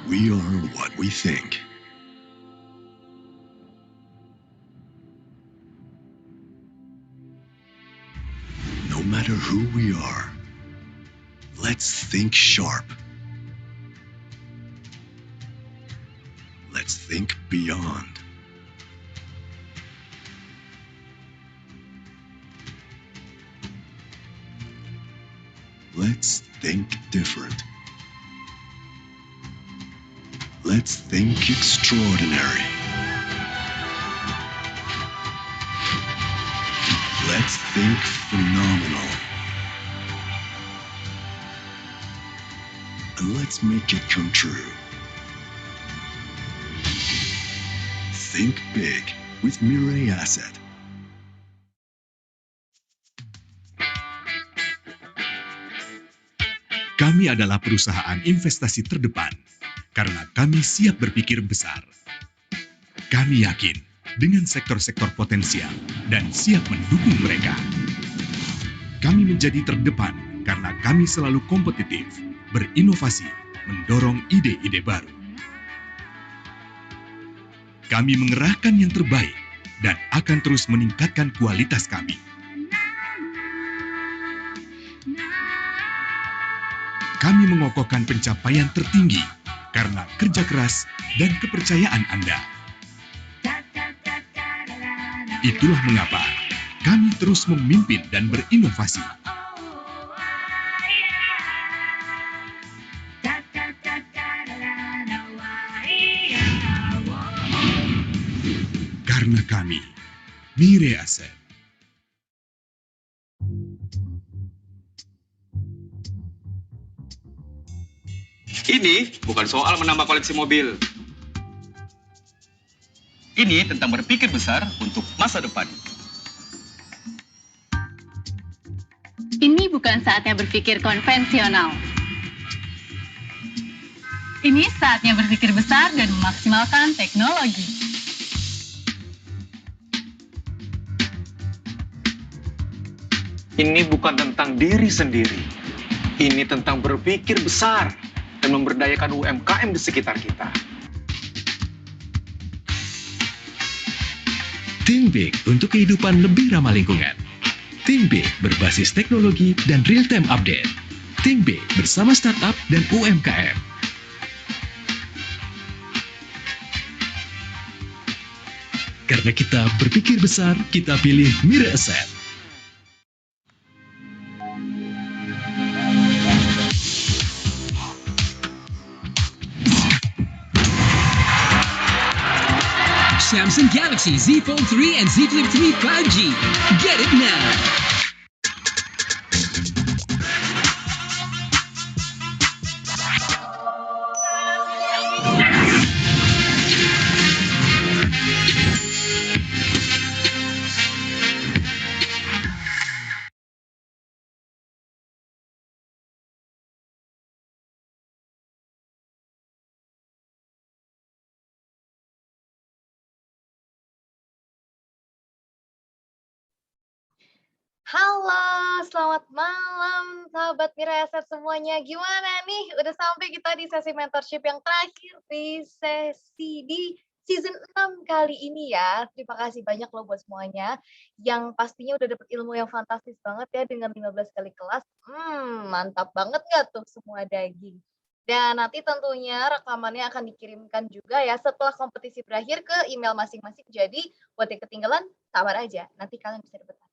We are what we think. No matter who we are, let's think sharp. Let's think beyond. Let's think different. Let's think extraordinary. Let's think phenomenal. And let's make it come true. Think big with Mirai Asset. Kami adalah perusahaan investasi terdepan karena kami siap berpikir besar. Kami yakin dengan sektor-sektor potensial dan siap mendukung mereka. Kami menjadi terdepan karena kami selalu kompetitif, berinovasi, mendorong ide-ide baru. Kami mengerahkan yang terbaik dan akan terus meningkatkan kualitas kami. Kami mengokohkan pencapaian tertinggi karena kerja keras dan kepercayaan Anda. Itulah mengapa kami terus memimpin dan berinovasi. Karena kami, Mirai Asset. Ini bukan soal menambah koleksi mobil. Ini tentang berpikir besar untuk masa depan. Ini bukan saatnya berpikir konvensional. Ini saatnya berpikir besar dan memaksimalkan teknologi. Ini bukan tentang diri sendiri. Ini tentang berpikir besar dan memberdayakan UMKM di sekitar kita. Think Big untuk kehidupan lebih ramah lingkungan. Think Big berbasis teknologi dan real-time update. Think Big bersama startup dan UMKM. Karena kita berpikir besar, kita pilih Mirai Asset. Samsung Galaxy Z Fold 3 and Z Flip 3 5G. Get it now! Halo, selamat malam sahabat Mirai Asset semuanya. Gimana nih? Udah sampai kita di sesi mentorship yang terakhir di season 6 kali ini ya. Terima kasih banyak loh buat semuanya yang pastinya udah dapet ilmu yang fantastis banget ya dengan 15 kali kelas. Mantap banget nggak tuh semua daging? Dan nanti tentunya rekamannya akan dikirimkan juga ya setelah kompetisi berakhir ke email masing-masing. Jadi buat yang ketinggalan, sabar aja. Nanti kalian bisa dapat materinya.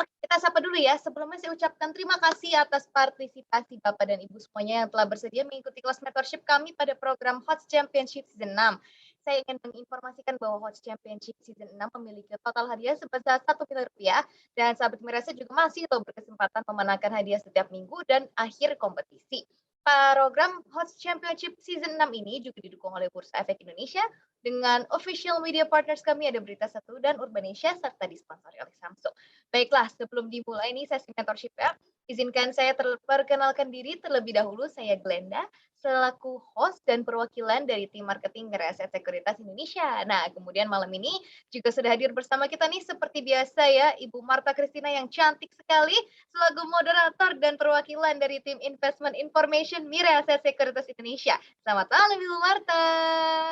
Oke, kita sapa dulu ya. Sebelumnya saya ucapkan terima kasih atas partisipasi Bapak dan Ibu semuanya yang telah bersedia mengikuti kelas mentorship kami pada program HOTS Championship Season 6. Saya ingin menginformasikan bahwa HOTS Championship Season 6 memiliki total hadiah sebesar Rp1 miliar dan sahabat Mirasa juga masih loh berkesempatan memenangkan hadiah setiap minggu dan akhir kompetisi. Program HOTS Championship Season 6 ini juga didukung oleh Bursa Efek Indonesia dengan official media partners kami ada Berita Satu dan Urbanesia serta disponsori oleh Samsung. Baiklah, sebelum dimulai ini sesi mentorship ya, Izinkan saya perkenalkan diri terlebih dahulu, saya Glenda, selaku host dan perwakilan dari tim marketing Mirae Asset Sekuritas Indonesia. Nah, kemudian malam ini juga sudah hadir bersama kita nih seperti biasa ya, Ibu Marta Christina yang cantik sekali, selaku moderator dan perwakilan dari tim Investment Information Mirae Asset Sekuritas Indonesia. Selamat malam Ibu Marta.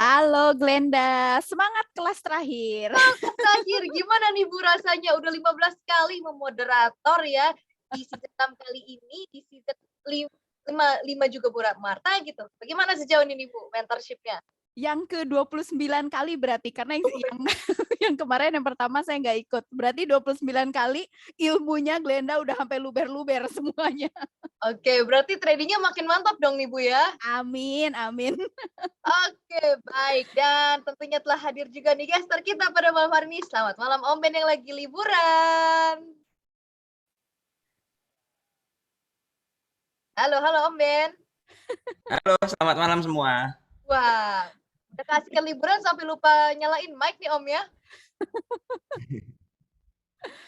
Halo Glenda, semangat kelas terakhir. Terakhir, gimana nih Bu rasanya? Udah 15 kali memoderator ya di season 6 kali ini, di season 5 juga Bu Marta gitu. Bagaimana sejauh ini Bu mentorship-nya? Yang ke-29 kali berarti, karena yang kemarin yang pertama saya nggak ikut. Berarti 29 kali ilmunya Glenda udah sampai luber-luber semuanya. Oke, berarti tradingnya makin mantap dong nih Bu ya? Amin, amin. Oke, baik. Dan tentunya telah hadir juga nih guester kita pada malam hari ini. Selamat malam Om Ben yang lagi liburan. Halo Om Ben. Halo, selamat malam semua. Wah, udah kasihkan liburan sampai lupa nyalain mic nih Om ya?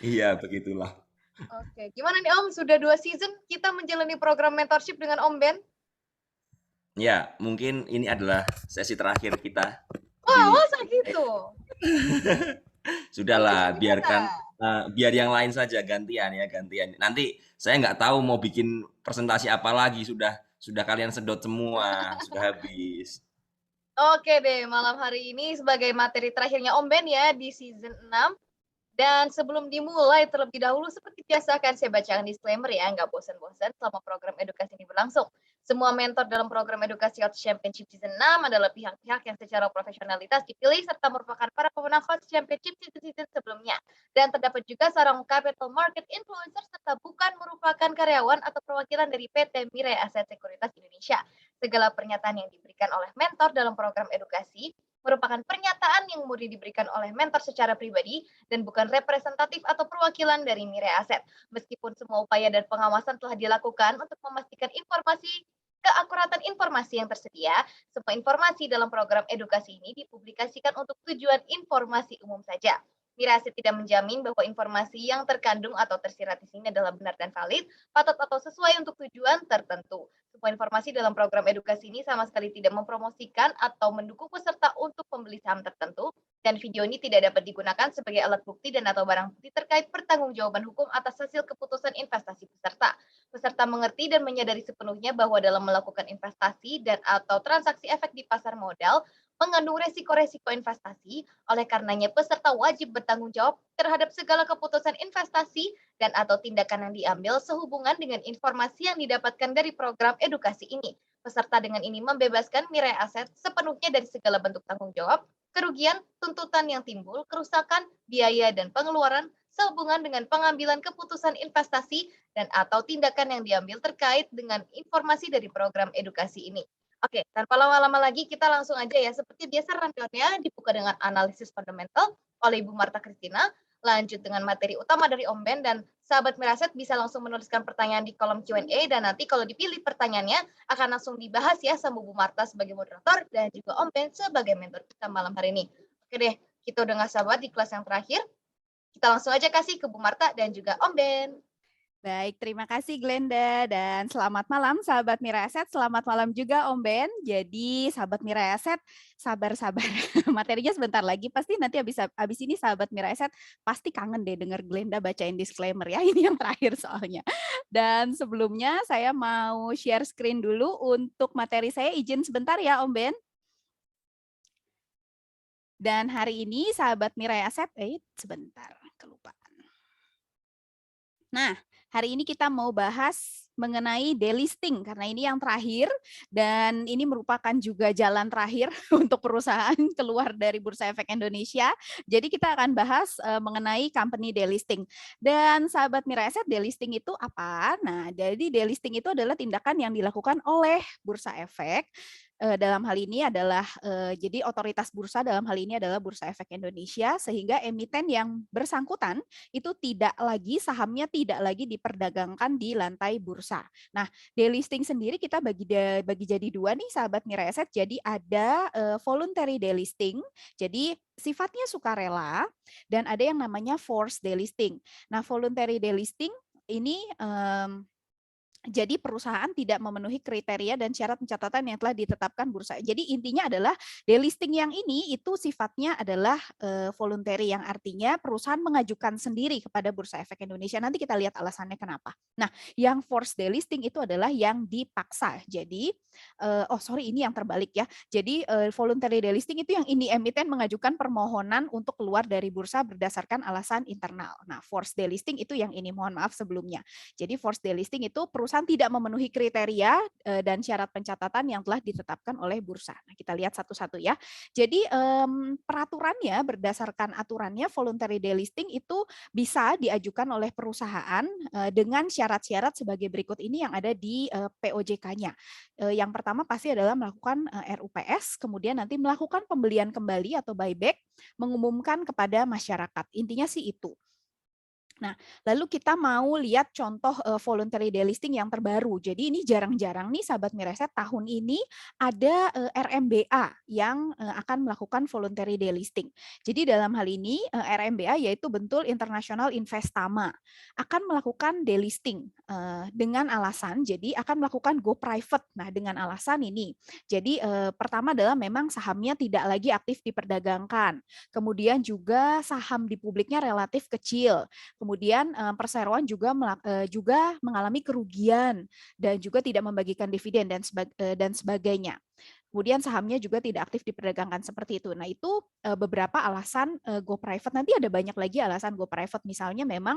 Iya, begitulah. Oke, gimana nih Om? Sudah 2 season kita menjalani program mentorship dengan Om Ben? Ya, mungkin ini adalah sesi terakhir kita. Wah, masa gitu? Sudahlah, biarkan biar yang lain saja gantian. Nanti saya nggak tahu mau bikin presentasi apa lagi, sudah kalian sedot semua, sudah habis. Oke deh, malam hari ini sebagai materi terakhirnya Om Ben ya di season 6. Dan sebelum dimulai terlebih dahulu, seperti biasa akan saya bacakan disclaimer ya, nggak bosan-bosan selama program edukasi ini berlangsung. Semua mentor dalam program edukasi Host Championship Season 6 adalah pihak-pihak yang secara profesionalitas dipilih serta merupakan para pemenang Host Championship season sebelumnya. Dan terdapat juga seorang capital market influencer serta bukan merupakan karyawan atau perwakilan dari PT Mirae Asset Sekuritas Indonesia. Segala pernyataan yang diberikan oleh mentor dalam program edukasi merupakan pernyataan yang murni diberikan oleh mentor secara pribadi dan bukan representatif atau perwakilan dari Mirae Asset. Meskipun semua upaya dan pengawasan telah dilakukan untuk memastikan keakuratan informasi yang tersedia, semua informasi dalam program edukasi ini dipublikasikan untuk tujuan informasi umum saja. Mirae Asset tidak menjamin bahwa informasi yang terkandung atau tersirat di sini adalah benar dan valid, patut atau sesuai untuk tujuan tertentu. Semua informasi dalam program edukasi ini sama sekali tidak mempromosikan atau mendukung peserta untuk membeli saham tertentu, dan video ini tidak dapat digunakan sebagai alat bukti dan atau barang bukti terkait pertanggungjawaban hukum atas hasil keputusan investasi peserta. Peserta mengerti dan menyadari sepenuhnya bahwa dalam melakukan investasi dan atau transaksi efek di pasar modal, mengandung resiko-resiko investasi, oleh karenanya peserta wajib bertanggung jawab terhadap segala keputusan investasi dan atau tindakan yang diambil sehubungan dengan informasi yang didapatkan dari program edukasi ini. Peserta dengan ini membebaskan Mirae Asset sepenuhnya dari segala bentuk tanggung jawab, kerugian, tuntutan yang timbul, kerusakan, biaya, dan pengeluaran sehubungan dengan pengambilan keputusan investasi dan atau tindakan yang diambil terkait dengan informasi dari program edukasi ini. Oke, tanpa lama-lama lagi kita langsung aja ya. Seperti biasa rundown-nya dibuka dengan analisis fundamental oleh Ibu Marta Christina, lanjut dengan materi utama dari Om Ben, dan sahabat Mirae Asset bisa langsung menuliskan pertanyaan di kolom Q&A, dan nanti kalau dipilih pertanyaannya akan langsung dibahas ya sama Bu Marta sebagai moderator dan juga Om Ben sebagai mentor kita malam hari ini. Oke deh, kita udah nggak sabar di kelas yang terakhir. Kita langsung aja kasih ke Bu Marta dan juga Om Ben. Baik, terima kasih Glenda dan selamat malam sahabat Mirae Asset. Selamat malam juga Om Ben. Jadi sahabat Mirae Asset, sabar-sabar. Materinya sebentar lagi, pasti nanti habis ini sahabat Mirae Asset pasti kangen deh denger Glenda bacain disclaimer ya. Ini yang terakhir soalnya. Dan sebelumnya saya mau share screen dulu untuk materi saya. Izin sebentar ya Om Ben. Dan hari ini sahabat Mirae Asset, sebentar, kelupaan. Nah, hari ini kita mau bahas mengenai delisting karena ini yang terakhir dan ini merupakan juga jalan terakhir untuk perusahaan keluar dari Bursa Efek Indonesia. Jadi kita akan bahas mengenai company delisting. Dan sahabat Mirae Asset, delisting itu apa? Nah, jadi delisting itu adalah tindakan yang dilakukan oleh Bursa Efek. Dalam hal ini adalah jadi otoritas bursa dalam hal ini adalah Bursa Efek Indonesia, sehingga emiten yang bersangkutan itu sahamnya tidak lagi diperdagangkan di lantai bursa. Nah, delisting sendiri kita bagi jadi dua nih sahabat Mirae Asset. Jadi ada voluntary delisting, jadi sifatnya sukarela, dan ada yang namanya forced delisting. Nah, voluntary delisting ini Jadi perusahaan tidak memenuhi kriteria dan syarat pencatatan yang telah ditetapkan bursa. Jadi intinya adalah delisting yang ini itu sifatnya adalah voluntary, yang artinya perusahaan mengajukan sendiri kepada Bursa Efek Indonesia. Nanti kita lihat alasannya kenapa. Nah, yang forced delisting itu adalah yang dipaksa. Jadi ini yang terbalik ya. Jadi voluntary delisting itu yang ini emiten mengajukan permohonan untuk keluar dari bursa berdasarkan alasan internal. Nah, forced delisting itu yang ini, mohon maaf sebelumnya. Jadi forced delisting itu perusahaan tidak memenuhi kriteria dan syarat pencatatan yang telah ditetapkan oleh bursa. Nah, kita lihat satu-satu ya. Jadi peraturannya berdasarkan aturannya voluntary delisting itu bisa diajukan oleh perusahaan dengan syarat-syarat sebagai berikut ini yang ada di POJK-nya. Yang pertama pasti adalah melakukan RUPS, kemudian nanti melakukan pembelian kembali atau buyback, mengumumkan kepada masyarakat. Intinya sih itu. Nah, lalu kita mau lihat contoh voluntary delisting yang terbaru. Jadi ini jarang-jarang nih sahabat Mireset, tahun ini ada RMBA yang akan melakukan voluntary delisting. Jadi dalam hal ini RMBA yaitu Bentul International Investama akan melakukan delisting dengan alasan jadi akan melakukan go private. Nah, dengan alasan ini. Jadi pertama adalah memang sahamnya tidak lagi aktif diperdagangkan. Kemudian juga saham di publiknya relatif kecil. Kemudian perseroan juga mengalami kerugian dan juga tidak membagikan dividen dan sebagainya. Kemudian sahamnya juga tidak aktif diperdagangkan seperti itu. Nah, itu beberapa alasan go private. Nanti ada banyak lagi alasan go private. Misalnya memang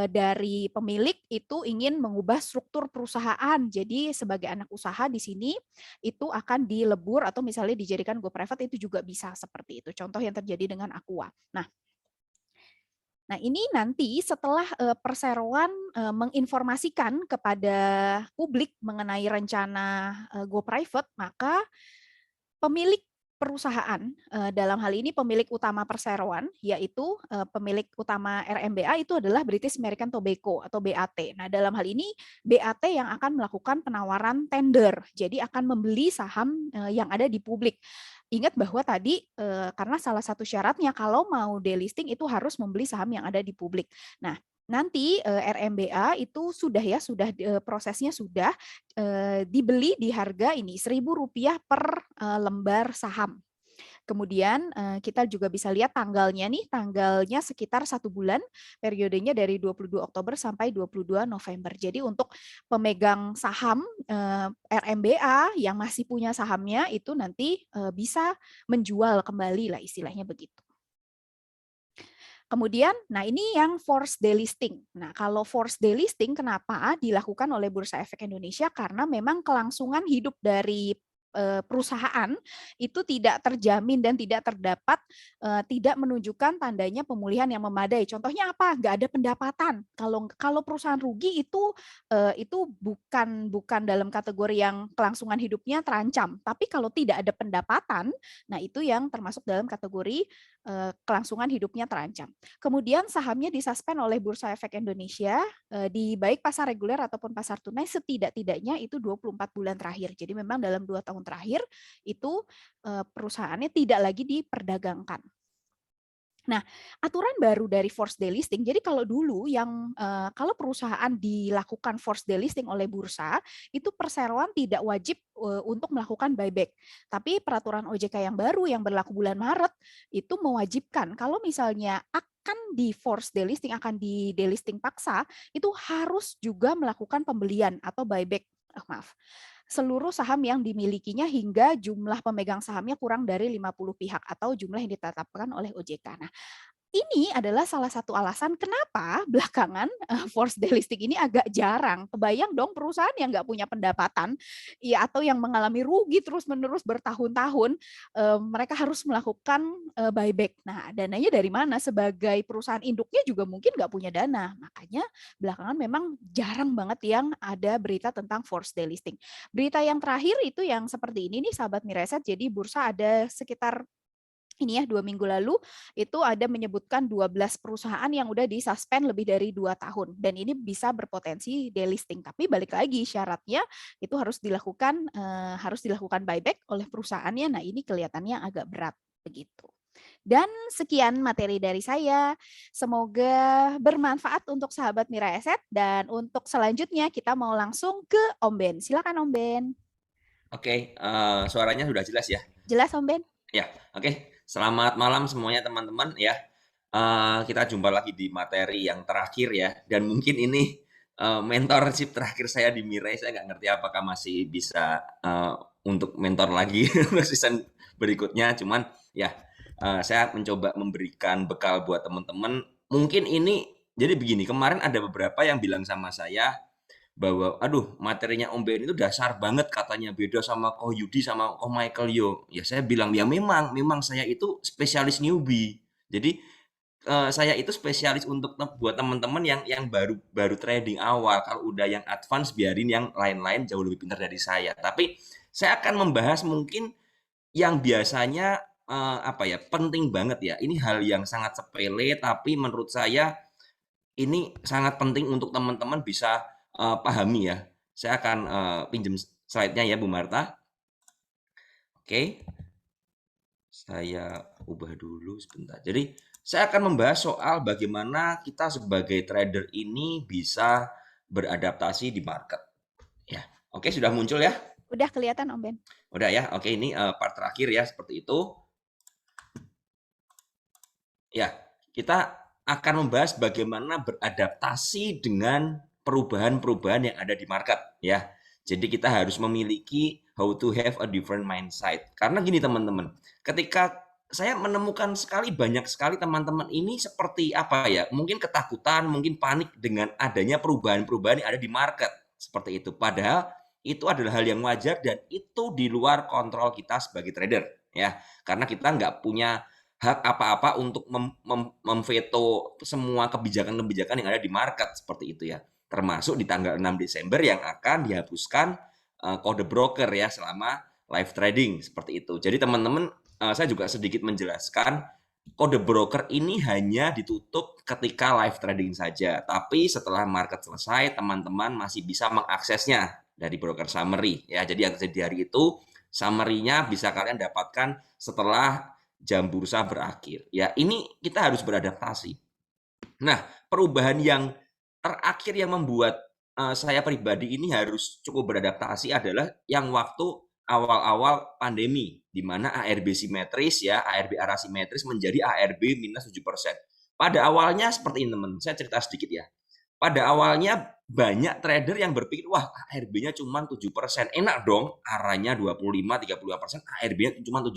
dari pemilik itu ingin mengubah struktur perusahaan. Jadi sebagai anak usaha di sini itu akan dilebur atau misalnya dijadikan go private, itu juga bisa seperti itu. Contoh yang terjadi dengan Aqua. Nah, ini nanti setelah perseroan menginformasikan kepada publik mengenai rencana go private, maka pemilik perusahaan, dalam hal ini pemilik utama perseroan, yaitu pemilik utama RMBA itu adalah British American Tobacco atau BAT. Nah, dalam hal ini BAT yang akan melakukan penawaran tender, jadi akan membeli saham yang ada di publik. Ingat bahwa tadi karena salah satu syaratnya kalau mau delisting itu harus membeli saham yang ada di publik. Nah, nanti RMBA itu sudah prosesnya sudah dibeli di harga ini Rp1.000 per lembar saham. Kemudian kita juga bisa lihat tanggalnya nih, tanggalnya sekitar 1 bulan, periodenya dari 22 Oktober sampai 22 November. Jadi untuk pemegang saham RMBA yang masih punya sahamnya itu nanti bisa menjual kembali lah istilahnya begitu. Kemudian, nah ini yang forced delisting. Nah, kalau forced delisting kenapa dilakukan oleh Bursa Efek Indonesia? Karena memang kelangsungan hidup dari perusahaan itu tidak terjamin dan tidak terdapat, tidak menunjukkan tandanya pemulihan yang memadai. Contohnya apa? Nggak ada pendapatan. Kalau perusahaan rugi itu bukan dalam kategori yang kelangsungan hidupnya terancam. Tapi kalau tidak ada pendapatan, nah itu yang termasuk dalam kategori kelangsungan hidupnya terancam. Kemudian sahamnya disuspend oleh Bursa Efek Indonesia di baik pasar reguler ataupun pasar tunai setidak-tidaknya itu 24 bulan terakhir. Jadi memang dalam 2 tahun terakhir itu perusahaannya tidak lagi diperdagangkan. Nah, aturan baru dari forced delisting, jadi kalau dulu kalau perusahaan dilakukan forced delisting oleh bursa, itu perseroan tidak wajib untuk melakukan buyback. Tapi peraturan OJK yang baru yang berlaku bulan Maret itu mewajibkan kalau misalnya akan di forced delisting, akan di delisting paksa, itu harus juga melakukan pembelian atau buyback. Seluruh saham yang dimilikinya hingga jumlah pemegang sahamnya kurang dari 50 pihak atau jumlah yang ditetapkan oleh OJK. Nah, ini adalah salah satu alasan kenapa belakangan forced delisting ini agak jarang. Kebayang dong perusahaan yang nggak punya pendapatan ya atau yang mengalami rugi terus-menerus bertahun-tahun, mereka harus melakukan buyback. Nah, dananya dari mana? Sebagai perusahaan induknya juga mungkin nggak punya dana. Makanya belakangan memang jarang banget yang ada berita tentang forced delisting. Berita yang terakhir itu yang seperti ini nih sahabat Mireset. Jadi bursa ada sekitar 2 minggu lalu itu ada menyebutkan 12 perusahaan yang udah disuspend lebih dari 2 tahun dan ini bisa berpotensi delisting. Tapi balik lagi syaratnya itu harus dilakukan buyback oleh perusahaannya. Nah, ini kelihatannya agak berat begitu. Dan sekian materi dari saya. Semoga bermanfaat untuk sahabat Mira Asset. Dan untuk selanjutnya kita mau langsung ke Om Ben. Silakan Om Ben. Oke, suaranya sudah jelas ya? Jelas Om Ben? Ya, oke. Selamat malam semuanya teman-teman ya. Kita jumpa lagi di materi yang terakhir ya. Dan mungkin ini mentorship terakhir saya di Mirai. Saya nggak ngerti apakah masih bisa untuk mentor lagi season berikutnya. Cuman ya, saya mencoba memberikan bekal buat teman-teman. Mungkin ini, jadi begini, kemarin ada beberapa yang bilang sama saya bahwa aduh materinya Om Ben itu dasar banget katanya, beda sama Ko Yudi sama Ko Michael Yo. Ya saya bilang ya memang saya itu spesialis newbie. Jadi saya itu spesialis untuk buat teman-teman yang baru trading awal. Kalau udah yang advance biarin yang lain-lain jauh lebih pintar dari saya. Tapi saya akan membahas mungkin yang biasanya penting banget ya. Ini hal yang sangat sepele tapi menurut saya ini sangat penting untuk teman-teman bisa pahami ya. Saya akan pinjam slide-nya ya Bu Marta. Oke. Saya ubah dulu sebentar. Jadi saya akan membahas soal bagaimana kita sebagai trader ini bisa beradaptasi di market. Ya. Oke, sudah muncul ya? Udah kelihatan Om Ben. Udah ya. Oke, ini part terakhir ya seperti itu. Ya, kita akan membahas bagaimana beradaptasi dengan perubahan-perubahan yang ada di market ya. Jadi kita harus memiliki how to have a different mindset. Karena gini teman-teman, ketika saya menemukan banyak sekali teman-teman ini seperti apa ya, mungkin ketakutan, mungkin panik dengan adanya perubahan-perubahan yang ada di market seperti itu. Padahal itu adalah hal yang wajar dan itu di luar kontrol kita sebagai trader ya. Karena kita nggak punya hak apa-apa untuk memveto semua kebijakan-kebijakan yang ada di market seperti itu ya. Termasuk di tanggal 6 Desember yang akan dihapuskan kode broker ya selama live trading seperti itu. Jadi teman-teman, saya juga sedikit menjelaskan kode broker ini hanya ditutup ketika live trading saja. Tapi setelah market selesai, teman-teman masih bisa mengaksesnya dari broker summary ya. Jadi yang terjadi hari itu summary-nya bisa kalian dapatkan setelah jam bursa berakhir. Ya, ini kita harus beradaptasi. Nah, perubahan yang terakhir yang membuat saya pribadi ini harus cukup beradaptasi adalah yang waktu awal-awal pandemi, di mana ARB simetris ya, ARB arah simetris menjadi ARB minus 7%. Pada awalnya seperti ini teman, saya cerita sedikit ya. Pada awalnya banyak trader yang berpikir, wah ARB-nya cuma 7%, enak dong, arahnya 25-30%, ARB-nya cuma 7%.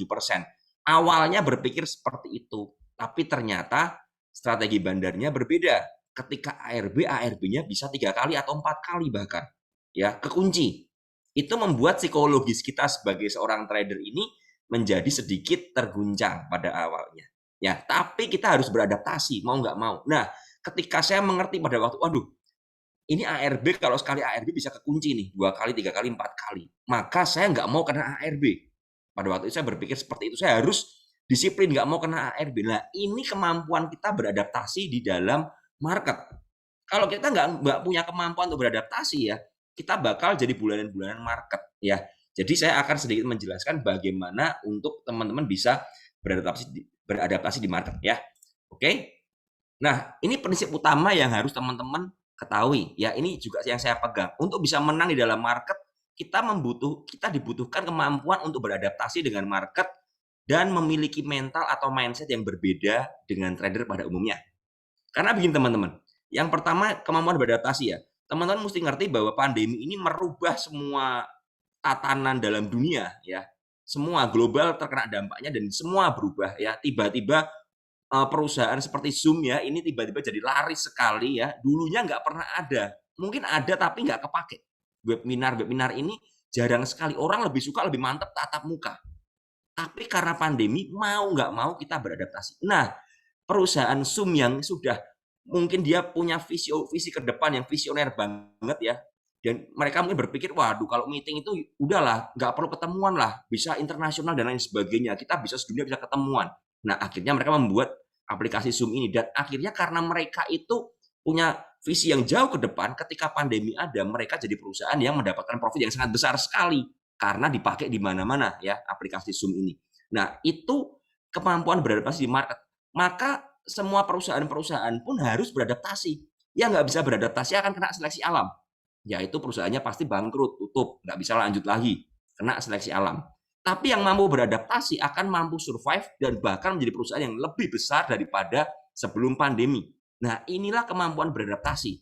Awalnya berpikir seperti itu, tapi ternyata strategi bandarnya berbeda. Ketika ARB-nya bisa 3 kali atau 4 kali bahkan ya kekunci. Itu membuat psikologis kita sebagai seorang trader ini menjadi sedikit terguncang pada awalnya. Ya, tapi kita harus beradaptasi mau nggak mau. Nah, ketika saya mengerti pada waktu, waduh, ini ARB kalau sekali ARB bisa kekunci nih 2 kali, 3 kali, 4 kali. Maka saya nggak mau kena ARB. Pada waktu itu saya berpikir seperti itu. Saya harus disiplin nggak mau kena ARB. Nah, ini kemampuan kita beradaptasi di dalam market. Kalau kita nggak punya kemampuan untuk beradaptasi ya, kita bakal jadi bulanan-bulanan market ya. Jadi saya akan sedikit menjelaskan bagaimana untuk teman-teman bisa beradaptasi di market ya. Oke. Nah, ini prinsip utama yang harus teman-teman ketahui ya. Ini juga yang saya pegang. Untuk bisa menang di dalam market, kita dibutuhkan kemampuan untuk beradaptasi dengan market dan memiliki mental atau mindset yang berbeda dengan trader pada umumnya. Karena begini teman-teman, yang pertama kemampuan beradaptasi ya. Teman-teman mesti ngerti bahwa pandemi ini merubah semua tatanan dalam dunia ya. Semua global terkena dampaknya dan semua berubah ya. Tiba-tiba perusahaan seperti Zoom ya, ini tiba-tiba jadi laris sekali ya. Dulunya nggak pernah ada. Mungkin ada tapi nggak kepake. Webinar ini jarang sekali. Orang lebih suka, lebih mantap tatap muka. Tapi karena pandemi, mau nggak mau kita beradaptasi. Nah, perusahaan Zoom yang sudah mungkin dia punya visi ke depan yang visioner banget ya, dan mereka mungkin berpikir, waduh kalau meeting itu udahlah, nggak perlu ketemuan lah, bisa internasional dan lain sebagainya, kita bisa sedunia bisa ketemuan. Nah akhirnya mereka membuat aplikasi Zoom ini, dan akhirnya karena mereka itu punya visi yang jauh ke depan, ketika pandemi ada, mereka jadi perusahaan yang mendapatkan profit yang sangat besar sekali karena dipakai di mana-mana ya aplikasi Zoom ini. Nah itu kemampuan beradaptasi di market, maka semua perusahaan-perusahaan pun harus beradaptasi. Yang nggak bisa beradaptasi akan kena seleksi alam, yaitu perusahaannya pasti bangkrut, tutup, nggak bisa lanjut lagi, kena seleksi alam. Tapi yang mampu beradaptasi akan mampu survive dan bahkan menjadi perusahaan yang lebih besar daripada sebelum pandemi. Nah, inilah kemampuan beradaptasi.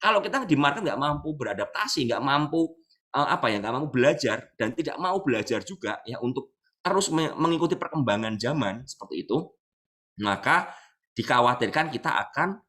Kalau kita di market nggak mampu beradaptasi, nggak mampu nggak mampu belajar dan tidak mau belajar juga ya untuk terus mengikuti perkembangan zaman seperti itu, maka dikhawatirkan kita akan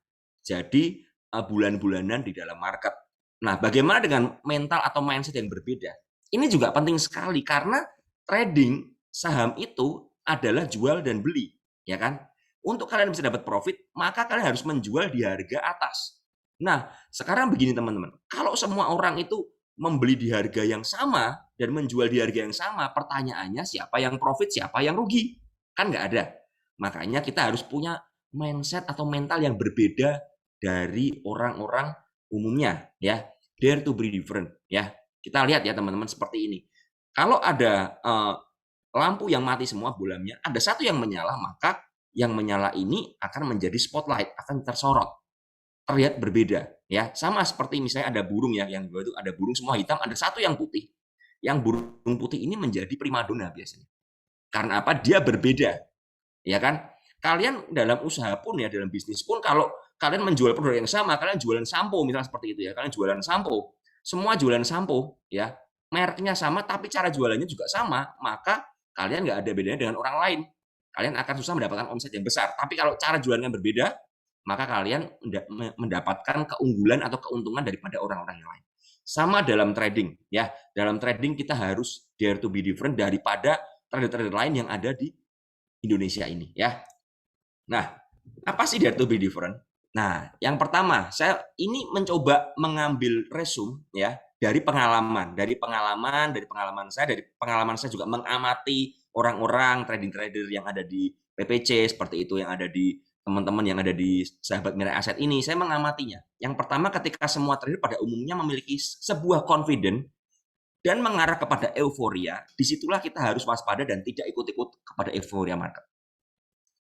jadi bulan-bulanan di dalam market. Nah, bagaimana dengan mental atau mindset yang berbeda? Ini juga penting sekali karena trading saham itu adalah jual dan beli, ya kan? Untuk kalian bisa dapat profit, maka kalian harus menjual di harga atas. Nah, sekarang begini teman-teman, kalau semua orang itu membeli di harga yang sama dan menjual di harga yang sama, pertanyaannya siapa yang profit, siapa yang rugi? Kan nggak ada. Makanya kita harus punya mindset atau mental yang berbeda dari orang-orang umumnya, ya. Dare to be different, ya. Kita lihat ya teman-teman seperti ini. Kalau ada lampu yang mati semua bolamnya, ada satu yang menyala, maka yang menyala ini akan menjadi spotlight, akan tersorot. Terlihat berbeda, ya. Sama seperti misalnya ada burung ya, yang dua itu ada burung semua hitam, ada satu yang putih. Yang burung putih ini menjadi primadona biasanya. Karena apa? Dia berbeda, ya kan? Kalian dalam usaha pun ya, dalam bisnis pun, kalau kalian menjual produk yang sama, kalian jualan sampo misalnya seperti itu ya, kalian jualan sampo, semua jualan sampo, ya, mereknya sama, tapi cara jualannya juga sama, maka kalian nggak ada bedanya dengan orang lain. Kalian akan susah mendapatkan omset yang besar. Tapi kalau cara jualannya berbeda, maka kalian mendapatkan keunggulan atau keuntungan daripada orang-orang yang lain. Sama dalam trading, ya. Dalam trading kita harus dare to be different daripada trader-trader lain yang ada di Indonesia ini, ya. Nah, apa sih dare to be different? Nah, yang pertama, saya ini mencoba mengambil resume ya dari pengalaman saya juga mengamati orang-orang trader yang ada di PPC seperti itu, yang ada di teman-teman yang ada di Sahabat Mirai Aset ini, saya mengamatinya. Yang pertama, ketika semua trader pada umumnya memiliki sebuah confidence dan mengarah kepada euforia, disitulah kita harus waspada dan tidak ikut-ikut kepada euforia market.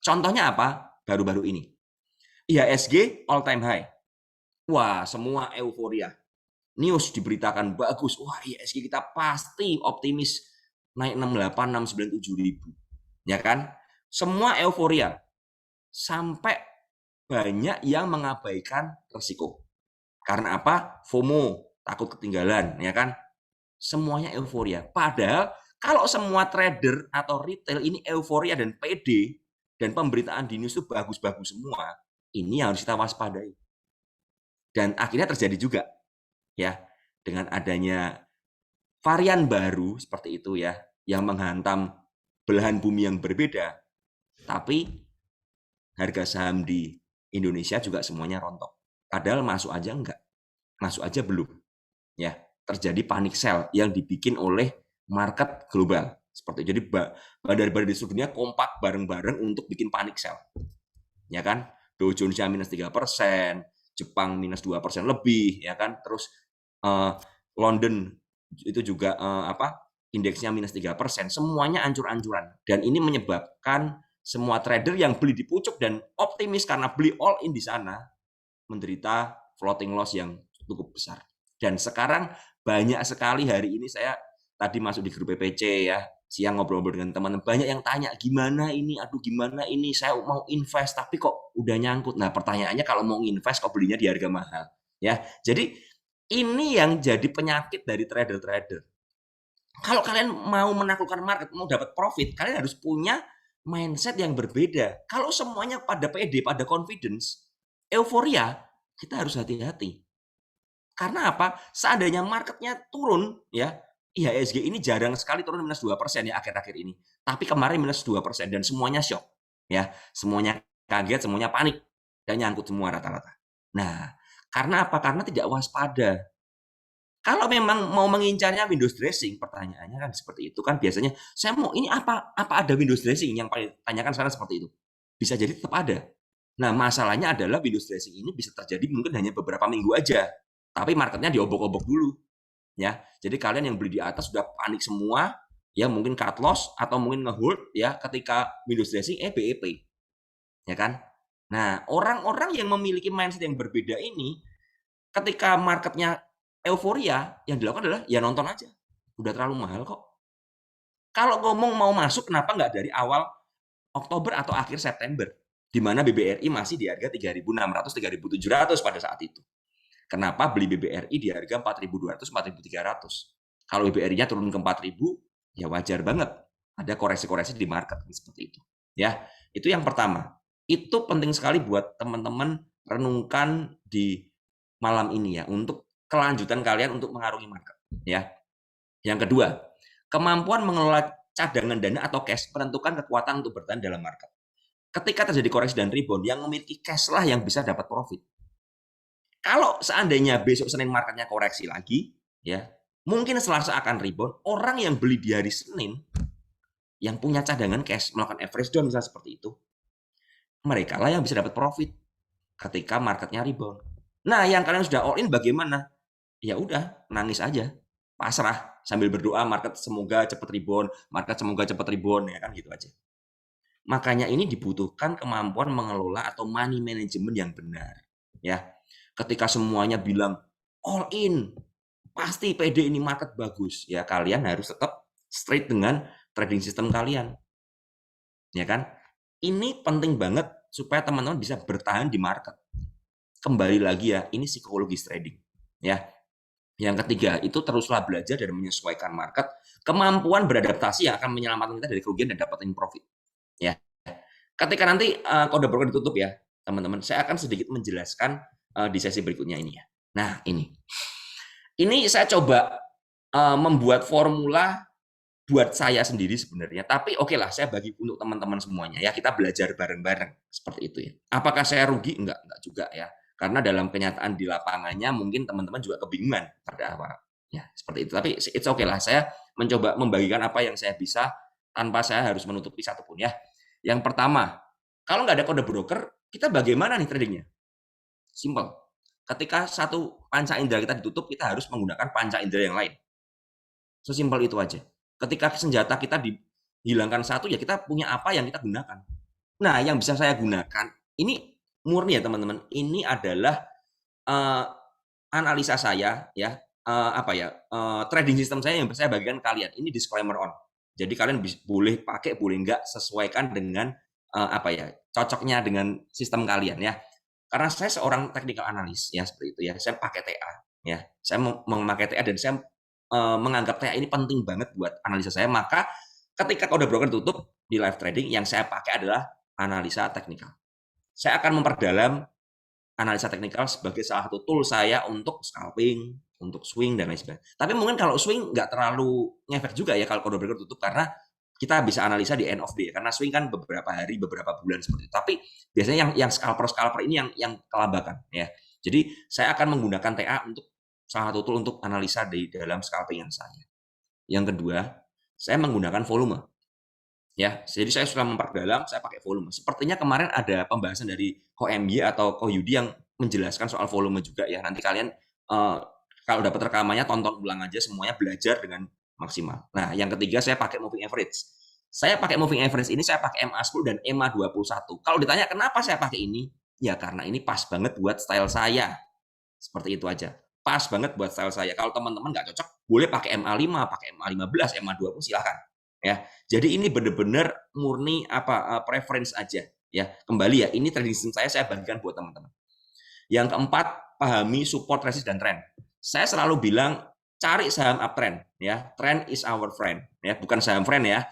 Contohnya apa? Baru-baru ini. IHSG all time high. Wah, semua euforia. News diberitakan bagus. Wah, IHSG kita pasti optimis naik 68, 697 ribu. Ya kan? Semua euforia. Sampai banyak yang mengabaikan resiko. Karena apa? FOMO, takut ketinggalan, ya kan? Semuanya euforia. Padahal kalau semua trader atau retail ini euforia dan PD dan pemberitaan di news itu bagus-bagus semua, ini harus kita waspadai. Dan akhirnya terjadi juga, ya, dengan adanya varian baru seperti itu ya, yang menghantam belahan bumi yang berbeda, tapi harga saham di Indonesia juga semuanya rontok. Padahal masuk aja enggak, masuk aja belum. Ya, terjadi panic sell yang dibikin oleh market global. Seperti itu. Jadi bandar-bandar di seluruh dunia kompak bareng-bareng untuk bikin panic sell. Ya kan? Dow Jones-nya minus 3%, Jepang minus 2% lebih, ya kan? Terus London itu juga indeksnya minus 3%, semuanya ancur-ancuran. Dan ini menyebabkan semua trader yang beli di pucuk dan optimis karena beli all in di sana menderita floating loss yang cukup besar. Dan sekarang banyak sekali, hari ini saya tadi masuk di grup PPC ya, siang ngobrol-ngobrol dengan teman, banyak yang tanya gimana ini, aduh gimana ini, saya mau invest tapi kok udah nyangkut. Nah, pertanyaannya kalau mau invest kok belinya di harga mahal, ya. Jadi ini yang jadi penyakit dari trader-trader. Kalau kalian mau menaklukkan market, mau dapat profit, kalian harus punya mindset yang berbeda. Kalau semuanya pada PD, pada confidence, euforia, kita harus hati-hati. Karena apa? Seandainya marketnya turun, ya, IHSG ini jarang sekali turun minus 2% ya akhir-akhir ini. Tapi kemarin minus 2% dan semuanya shock. Ya, semuanya kaget, semuanya panik. Dan nyangkut semua rata-rata. Nah, karena apa? Karena tidak waspada. Kalau memang mau mengincarnya Windows dressing, pertanyaannya kan seperti itu kan biasanya, saya mau ini apa ada Windows dressing, yang paling tanyakan sekarang seperti itu. Bisa jadi tetap ada. Nah, masalahnya adalah Windows dressing ini bisa terjadi mungkin hanya beberapa minggu aja. Tapi marketnya diobok-obok dulu. Ya, jadi kalian yang beli di atas sudah panik semua, ya mungkin cut loss atau mungkin ngehold ya ketika window dressing BEP. Ya kan? Nah, orang-orang yang memiliki mindset yang berbeda ini ketika marketnya euforia, yang dilakukan adalah ya nonton aja. Udah terlalu mahal kok. Kalau ngomong mau masuk, kenapa nggak dari awal Oktober atau akhir September? Di mana BBRI masih di harga 3.600, 3.700 pada saat itu. Kenapa beli BBRI di harga 4.200, 4.300? Kalau BBRI-nya turun ke 4.000, ya wajar banget. Ada koreksi-koreksi di market seperti itu. Ya, itu yang pertama. Itu penting sekali buat teman-teman renungkan di malam ini ya, untuk kelanjutan kalian untuk mengarungi market. Ya. Yang kedua, kemampuan mengelola cadangan dana atau cash menentukan kekuatan untuk bertahan dalam market. Ketika terjadi koreksi dan rebound, yang memiliki cash lah yang bisa dapat profit. Kalau seandainya besok Senin marketnya koreksi lagi, ya mungkin Selasa akan rebound. Orang yang beli di hari Senin, yang punya cadangan cash, melakukan average down misalnya seperti itu, mereka lah yang bisa dapat profit ketika marketnya rebound. Nah, yang kalian sudah all in bagaimana? Ya udah, nangis aja, pasrah sambil berdoa market semoga cepat rebound, market semoga cepat rebound, ya kan gitu aja. Makanya ini dibutuhkan kemampuan mengelola atau money management yang benar. Ya, ketika semuanya bilang all in, pasti PD ini market bagus. Ya, kalian harus tetap straight dengan trading system kalian. Ya kan? Ini penting banget supaya teman-teman bisa bertahan di market. Kembali lagi ya, ini psikologis trading. Ya. Yang ketiga, itu teruslah belajar dan menyesuaikan market. Kemampuan beradaptasi yang akan menyelamatkan kita dari kerugian dan dapetin profit. Ya, ketika nanti kode broker ditutup ya, teman-teman, saya akan sedikit menjelaskan di sesi berikutnya ini ya. Nah, ini saya coba membuat formula buat saya sendiri sebenarnya. Tapi oke lah, saya bagi untuk teman-teman semuanya ya. Kita belajar bareng-bareng seperti itu ya. Apakah saya rugi? Enggak juga ya. Karena dalam kenyataan di lapangannya mungkin teman-teman juga kebingungan pada awal. Ya, seperti itu. Tapi it's okay lah. Saya mencoba membagikan apa yang saya bisa tanpa saya harus menutupi satupun ya. Yang pertama, kalau nggak ada kode broker, kita bagaimana nih tradingnya? Simple. Ketika satu panca indera kita ditutup, kita harus menggunakan panca indera yang lain. Sesimpel itu aja. Ketika senjata kita dihilangkan satu, ya kita punya apa yang kita gunakan. Nah, yang bisa saya gunakan, ini murni ya teman-teman, ini adalah analisa saya ya, trading system saya yang saya bagikan kalian. Ini disclaimer on. Jadi kalian boleh pakai, boleh enggak, sesuaikan dengan cocoknya dengan sistem kalian ya. Karena saya seorang technical analyst ya, seperti itu ya. Saya pakai TA ya. Saya memakai TA dan saya menganggap TA ini penting banget buat analisa saya. Maka ketika kode broker tutup di live trading, yang saya pakai adalah analisa teknikal. Saya akan memperdalam analisa teknikal sebagai salah satu tool saya untuk scalping, untuk swing dan lain sebagainya. Tapi mungkin kalau swing nggak terlalu ngefek juga ya kalau kode broker tutup, karena kita bisa analisa di end of day. Karena swing kan beberapa hari, beberapa bulan seperti itu. Tapi biasanya yang scalper ini yang kelabakan ya. Jadi saya akan menggunakan TA untuk salah satu tool untuk analisa di dalam scalpingan saya. Yang kedua, saya menggunakan volume. Ya, jadi saya sudah memperdalam, saya pakai volume. Sepertinya kemarin ada pembahasan dari Ko MY atau Ko Yudi yang menjelaskan soal volume juga ya. Nanti kalian kalau dapat rekamannya tonton ulang aja semuanya, belajar dengan maksimal. Nah, yang ketiga saya pakai moving average. Saya pakai moving average ini, saya pakai MA10 dan MA21. Kalau ditanya kenapa saya pakai ini, ya karena ini pas banget buat style saya. Seperti itu aja. Pas banget buat style saya. Kalau teman-teman nggak cocok, boleh pakai MA5, pakai MA15, MA20 silahkan. Ya, jadi ini benar-benar murni preference aja ya. Kembali ya, ini trading system saya bagikan buat teman-teman. Yang keempat, pahami support, resist dan trend. Saya selalu bilang cari saham uptrend ya. Trend is our friend ya, bukan saham friend ya.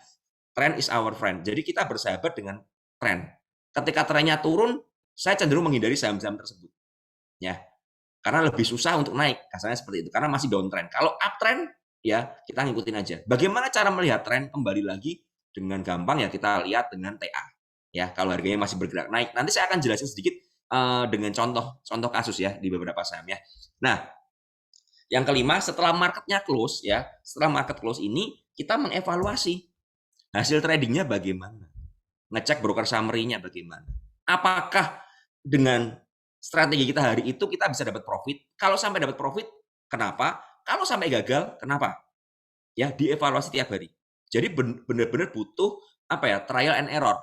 Trend is our friend. Jadi kita bersahabat dengan trend. Ketika trennya turun, saya cenderung menghindari saham-saham tersebut. Ya. Karena lebih susah untuk naik, kasarnya seperti itu. Karena masih downtrend. Kalau uptrend ya kita ngikutin aja. Bagaimana cara melihat tren? Kembali lagi dengan gampang ya, kita lihat dengan TA. Ya, kalau harganya masih bergerak naik, nanti saya akan jelasin sedikit dengan contoh kasus ya di beberapa saham ya. Nah, yang kelima, setelah marketnya close ya, setelah market close ini kita mengevaluasi hasil tradingnya bagaimana, ngecek broker summary-nya bagaimana. Apakah dengan strategi kita hari itu kita bisa dapat profit? Kalau sampai dapat profit, kenapa? Kalau sampai gagal, kenapa? Ya, dievaluasi tiap hari. Jadi benar-benar butuh trial and error.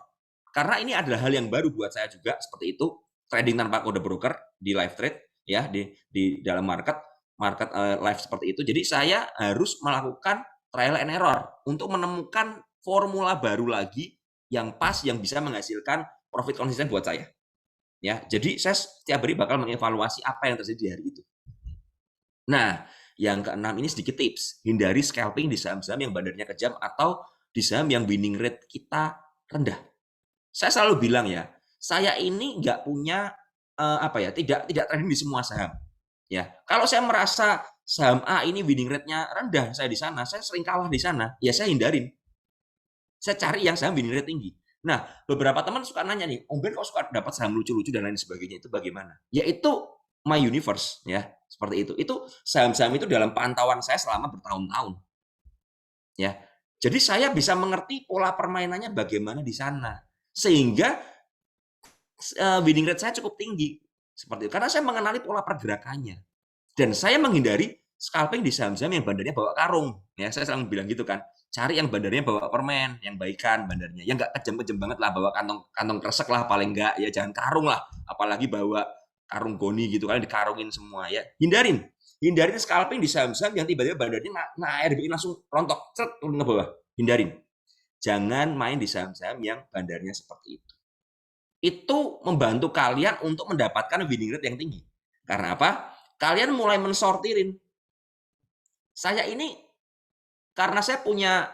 Karena ini adalah hal yang baru buat saya juga seperti itu, trading tanpa kode broker di live trade ya, di dalam market live seperti itu. Jadi saya harus melakukan trial and error untuk menemukan formula baru lagi yang pas, yang bisa menghasilkan profit konsisten buat saya. Ya, jadi saya setiap hari bakal mengevaluasi apa yang terjadi di hari itu. Nah, yang keenam ini sedikit tips. Hindari scalping di saham-saham yang bandarnya kejam atau di saham yang winning rate kita rendah. Saya selalu bilang ya, saya ini nggak punya tidak trading di semua saham. Ya, kalau saya merasa saham A ini winning rate-nya rendah, saya di sana, saya sering kalah di sana, ya saya hindarin. Saya cari yang saham winning rate tinggi. Nah, beberapa teman suka nanya nih, Om Ben kok suka dapat saham lucu-lucu dan lain sebagainya, itu bagaimana? Ya itu my universe ya, seperti itu. Itu saham-saham itu dalam pantauan saya selama bertahun-tahun. Ya. Jadi saya bisa mengerti pola permainannya bagaimana di sana. Sehingga winning rate saya cukup tinggi. Seperti itu. Karena saya mengenali pola pergerakannya. Dan saya menghindari scalping di saham-saham yang bandarnya bawa karung. Ya, saya selalu bilang gitu kan. Cari yang bandarnya bawa permen, yang baikan bandarnya. Yang nggak kejam-kejam banget lah, bawa kantong kresek lah paling nggak. Ya jangan karung lah. Apalagi bawa karung goni gitu kan, dikarungin semua ya. Hindarin scalping di saham-saham yang tiba-tiba bandarnya naik RBI langsung rontok, turun ke bawah. Hindarin. Jangan main di saham-saham yang bandarnya seperti itu. Itu membantu kalian untuk mendapatkan winning rate yang tinggi. Karena apa? Kalian mulai mensortirin. Saya ini, karena saya punya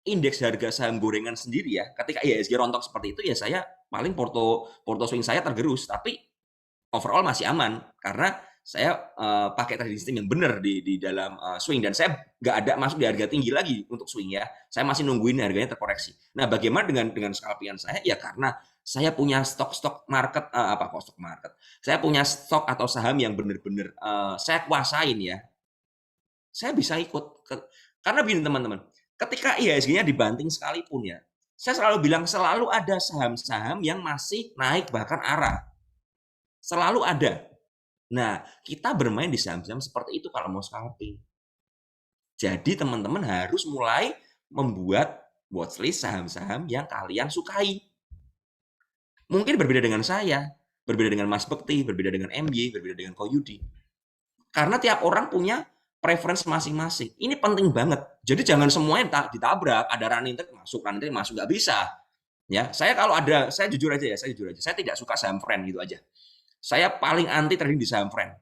indeks harga saham gorengan sendiri ya, ketika IHSG rontok seperti itu ya saya paling porto swing saya tergerus, tapi overall masih aman karena saya pakai trading system yang benar di dalam swing, dan saya nggak ada masuk di harga tinggi lagi untuk swing ya. Saya masih nungguin harganya terkoreksi. Nah, bagaimana dengan scalpingan saya? Ya karena saya punya stok market, stok market. Saya punya stok atau saham yang benar-benar saya kuasain ya. Saya bisa ikut karena begini teman-teman. Ketika IHSG-nya dibanting sekalipun ya, saya selalu bilang selalu ada saham-saham yang masih naik bahkan arah. Selalu ada. Nah, kita bermain di saham-saham seperti itu kalau mau scalping. Jadi teman-teman harus mulai membuat watchlist saham-saham yang kalian sukai. Mungkin berbeda dengan saya, berbeda dengan Mas Bekti, berbeda dengan MY, berbeda dengan Koyudi. Karena tiap orang punya preference masing-masing. Ini penting banget. Jadi jangan semuanya ditabrak. Ada running trade masuk, nggak bisa. Ya, saya jujur aja. Saya tidak suka saham friend gitu aja. Saya paling anti trading di saham friend.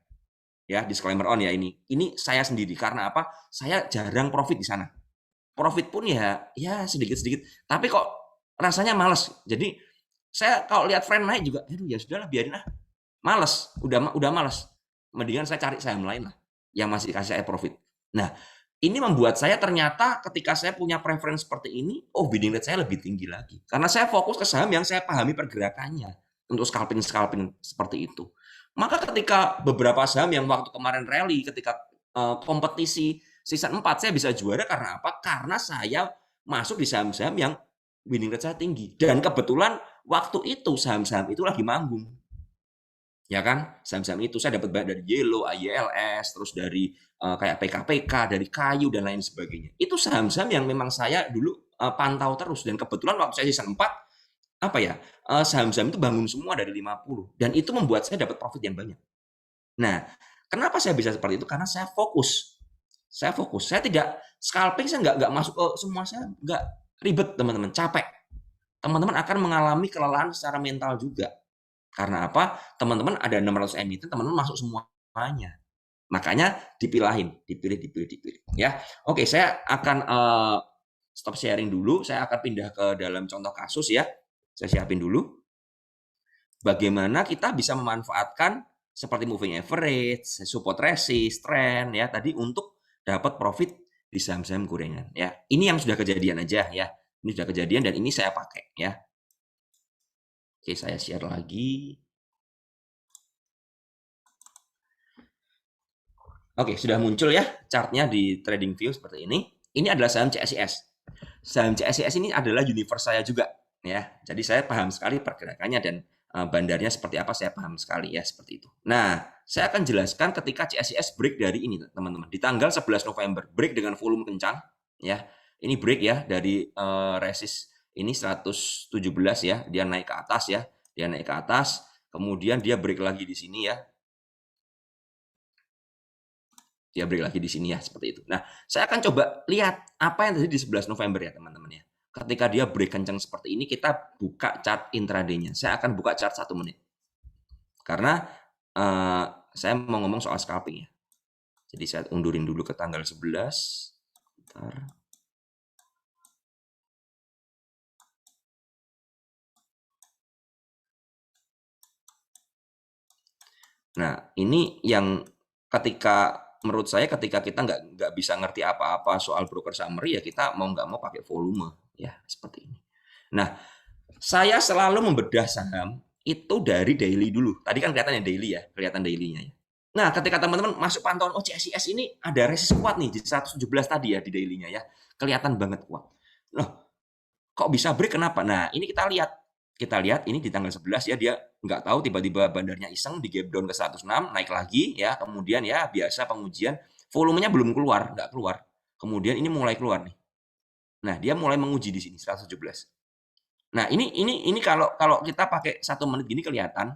Ya, disclaimer on ya ini. Ini saya sendiri karena apa? Saya jarang profit di sana. Profit pun ya sedikit-sedikit. Tapi kok rasanya males. Jadi saya kalau lihat friend naik juga, aduh ya sudahlah biarin lah. Males, udah males. Mendingan saya cari saham lain lah yang masih kasih saya profit. Nah, ini membuat saya ternyata ketika saya punya preference seperti ini, winning rate saya lebih tinggi lagi. Karena saya fokus ke saham yang saya pahami pergerakannya untuk scalping seperti itu. Maka ketika beberapa saham yang waktu kemarin rally, ketika kompetisi season 4 saya bisa juara karena apa? Karena saya masuk di saham-saham yang winning rate saya tinggi. Dan kebetulan waktu itu saham-saham itu lagi manggung. Ya kan, saham-saham itu saya dapat banyak dari Yellow, IELS, terus dari kayak PKPK, dari Kayu dan lain sebagainya. Itu saham-saham yang memang saya dulu pantau terus, dan kebetulan waktu saya season 4 saham-saham itu bangun semua dari 50, dan itu membuat saya dapat profit yang banyak. Nah, kenapa saya bisa seperti itu? Karena saya fokus. Saya tidak scalping, saya nggak masuk ke semua saham, nggak ribet teman-teman, capek. Teman-teman akan mengalami kelelahan secara mental juga. Karena apa? Teman-teman ada 600 emiten, teman-teman masuk semuanya. Makanya dipilih. Ya, oke, saya akan stop sharing dulu. Saya akan pindah ke dalam contoh kasus ya. Saya siapin dulu. Bagaimana kita bisa memanfaatkan seperti moving average, support resist, trend ya tadi untuk dapat profit di saham-saham gorengan ya. Ini yang sudah kejadian aja ya. Ini sudah kejadian dan ini saya pakai ya. Oke, saya share lagi. Oke, sudah muncul ya chartnya di TradingView seperti ini. Ini adalah saham CSIS. Saham CSIS ini adalah universe saya juga ya. Jadi saya paham sekali pergerakannya dan bandarnya seperti apa saya paham sekali ya seperti itu. Nah, saya akan jelaskan ketika CSIS break dari ini teman-teman. Di tanggal 11 November break dengan volume kencang ya. Ini break ya dari resist ini 117 ya, dia naik ke atas ya, dia naik ke atas, kemudian dia break lagi di sini ya. Dia break lagi di sini ya, seperti itu. Nah, saya akan coba lihat apa yang terjadi di 11 November ya, teman-teman ya. Ketika dia break kencang seperti ini, kita buka chart intraday-nya. Saya akan buka chart 1 menit. Karena saya mau ngomong soal scalping ya. Jadi saya undurin dulu ke tanggal 11. Bentar. Nah, ini yang menurut saya ketika kita nggak bisa ngerti apa-apa soal broker summary ya kita mau nggak mau pakai volume ya seperti ini. Nah, saya selalu membedah saham itu dari daily dulu. Tadi kan kelihatan ya daily ya, kelihatan daily-nya ya. Nah, ketika teman-teman masuk pantauan CSIS ini ada resist kuat nih di 117 tadi ya di daily-nya ya. Kelihatan banget kuat. Loh, kok bisa break kenapa? Nah, ini kita lihat ini di tanggal 11 ya dia nggak tahu tiba-tiba bandarnya iseng di gap down ke 106 naik lagi ya, kemudian ya biasa pengujian volumenya belum keluar, nggak keluar. Kemudian ini mulai keluar nih. Nah, dia mulai menguji di sini 117. Nah, ini kalau kita pakai 1 menit gini kelihatan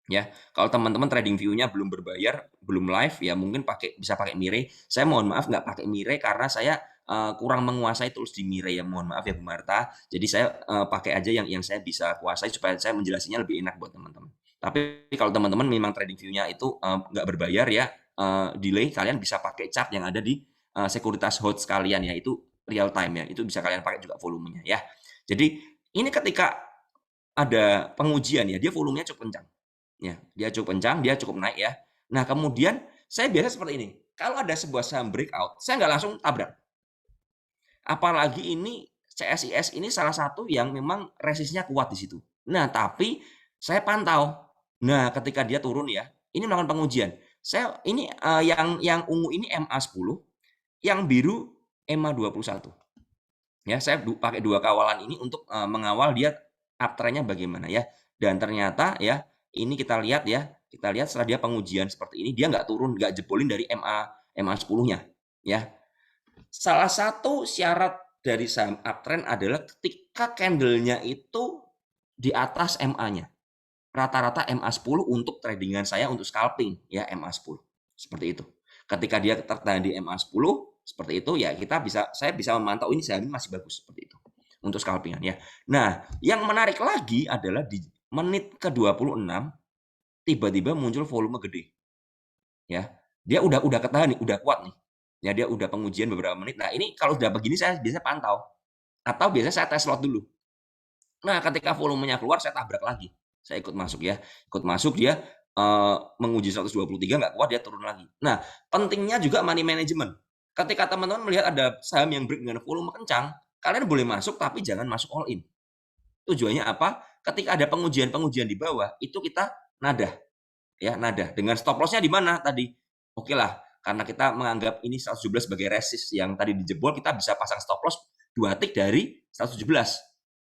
ya. Kalau teman-teman trading view-nya belum berbayar, belum live ya mungkin bisa pakai Mirai. Saya mohon maaf nggak pakai Mirai karena saya kurang menguasai tools di Mirai ya, mohon maaf ya Bu Marta. Jadi saya pakai aja yang saya bisa kuasai supaya saya menjelasinya lebih enak buat teman-teman. Tapi kalau teman-teman memang trading view-nya itu nggak berbayar ya, delay, kalian bisa pakai chart yang ada di sekuritas HODS kalian ya, itu real time ya, itu bisa kalian pakai juga volumenya ya. Jadi ini ketika ada pengujian ya, dia volumenya cukup kencang. Ya, dia cukup kencang, dia cukup naik ya. Nah, kemudian saya biasa seperti ini. Kalau ada sebuah saham breakout, saya nggak langsung tabrak. Apalagi ini CSIS ini salah satu yang memang resistnya kuat di situ. Nah, tapi saya pantau. Nah, ketika dia turun ya, ini melakukan pengujian. Saya ini yang ungu ini MA10, yang biru MA21. Ya, saya pakai 2 kawalan ini untuk mengawal dia uptrend-nya bagaimana ya. Dan ternyata ya, ini kita lihat setelah dia pengujian seperti ini, dia nggak turun, nggak jebolin dari MA10-nya ya. Salah satu syarat dari saham uptrend adalah ketika candle-nya itu di atas MA-nya. Rata-rata MA10 untuk tradingan saya untuk scalping ya, MA10. Seperti itu. Ketika dia tertahan di MA10 seperti itu ya saya bisa memantau ini saham masih bagus seperti itu untuk scalpingan ya. Nah, yang menarik lagi adalah di menit ke-26 tiba-tiba muncul volume gede. Ya. Dia udah ketahan nih, udah kuat nih. Ya, dia udah pengujian beberapa menit. Nah, ini kalau sudah begini saya biasa pantau. Atau biasa saya tes slot dulu. Nah, ketika volumenya keluar saya tabrak lagi. Saya ikut masuk ya. Ikut masuk dia menguji 123 nggak kuat dia turun lagi. Nah, pentingnya juga money management. Ketika teman-teman melihat ada saham yang break dengan volume kencang, kalian boleh masuk tapi jangan masuk all in. Tujuannya apa? Ketika ada pengujian-pengujian di bawah, itu kita nada. Ya, nada. Dengan stop loss-nya di mana tadi? Oke lah, karena kita menganggap ini 117 sebagai resist yang tadi dijebol, kita bisa pasang stop loss 2 tick dari 117.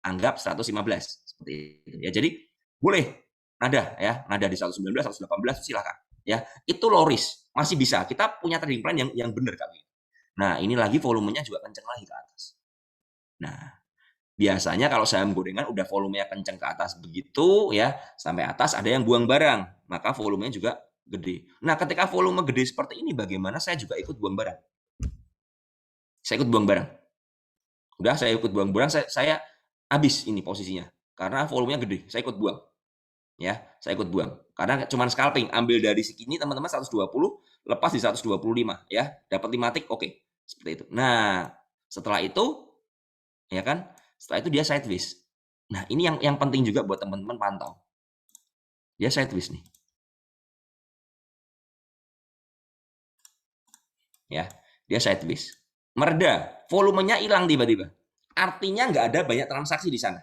Anggap 115 seperti itu. Ya, jadi boleh nada ya, nada di 119, 118 silakan. Ya, itu low risk, masih bisa. Kita punya trading plan yang benar kami. Nah, ini lagi volumenya juga kencang lagi ke atas. Nah, biasanya kalau saham gorengan udah volumenya kencang ke atas begitu ya, sampai atas ada yang buang barang, maka volumenya juga gede. Nah, ketika volume gede seperti ini bagaimana saya juga ikut buang barang. Saya ikut buang barang. Udah saya ikut buang barang, saya habis ini posisinya. Karena volumenya gede, saya ikut buang. Ya, saya ikut buang. Karena cuma scalping, ambil dari segini teman-teman 120, lepas di 125 ya, dapat 5 tick oke. Seperti itu. Nah, setelah itu ya kan? Setelah itu dia sideways. Nah, ini yang penting juga buat teman-teman pantau. Dia sideways nih. Ya, dia sideways. Mereda, volumenya hilang tiba-tiba. Artinya nggak ada banyak transaksi di sana.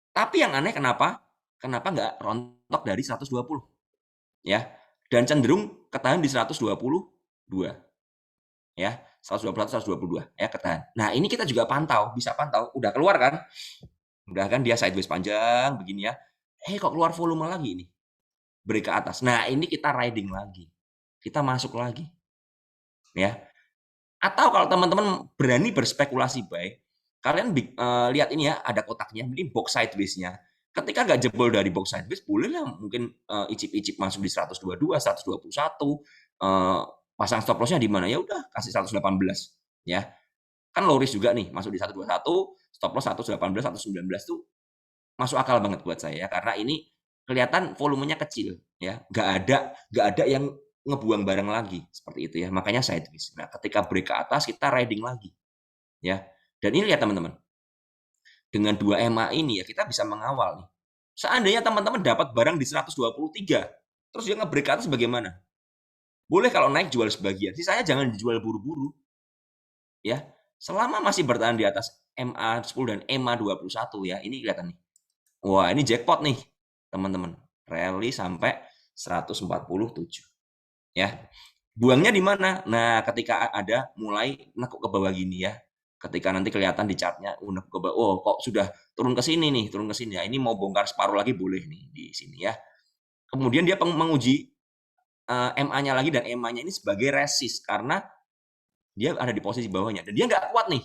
Tapi yang aneh kenapa nggak rontok dari 120? Ya, dan cenderung ketahan di 122. Ya, 121, 122 ya ketahan. Nah, ini kita juga bisa pantau. Udah keluar kan? Udah kan dia sideways panjang begini ya. Kok keluar volume lagi ini? Break ke atas. Nah, ini kita riding lagi. Kita masuk lagi. Ya. Atau kalau teman-teman berani berspekulasi buy, kalian lihat ini ya, ada kotaknya, ini box sideways-nya. Ketika nggak jebol dari box sideways, bolehlah mungkin icip-icip masuk di 122, 121, pasang stop loss-nya di mana? Ya udah, kasih 118 ya. Kan low risk juga nih, masuk di 121, stop loss 118, 119 tuh masuk akal banget buat saya ya, karena ini kelihatan volumenya kecil ya, nggak ada yang ngebuang barang lagi seperti itu ya, makanya sideways. Nah, ketika break ke atas kita riding lagi ya. Dan ini lihat teman-teman, dengan 2 EMA ini ya kita bisa mengawal nih. Seandainya teman-teman dapat barang di 123, terus dia nge-break ke atas bagaimana? Boleh kalau naik jual sebagian, sisanya jangan dijual buru-buru ya. Selama masih bertahan di atas MA10 dan MA21 ya, ini kelihatan nih. Wah, ini jackpot nih teman-teman, rally sampai 147 ya. Buangnya di mana? Nah, ketika ada mulai nekuk ke bawah gini ya. Ketika nanti kelihatan di chartnya, nekuk ke bawah, oh kok sudah turun ke sini nih, turun ke sini ya. Ini mau bongkar separuh lagi boleh nih di sini ya. Kemudian dia menguji MA-nya lagi dan MA-nya ini sebagai resist karena dia ada di posisi bawahnya dan dia nggak kuat nih.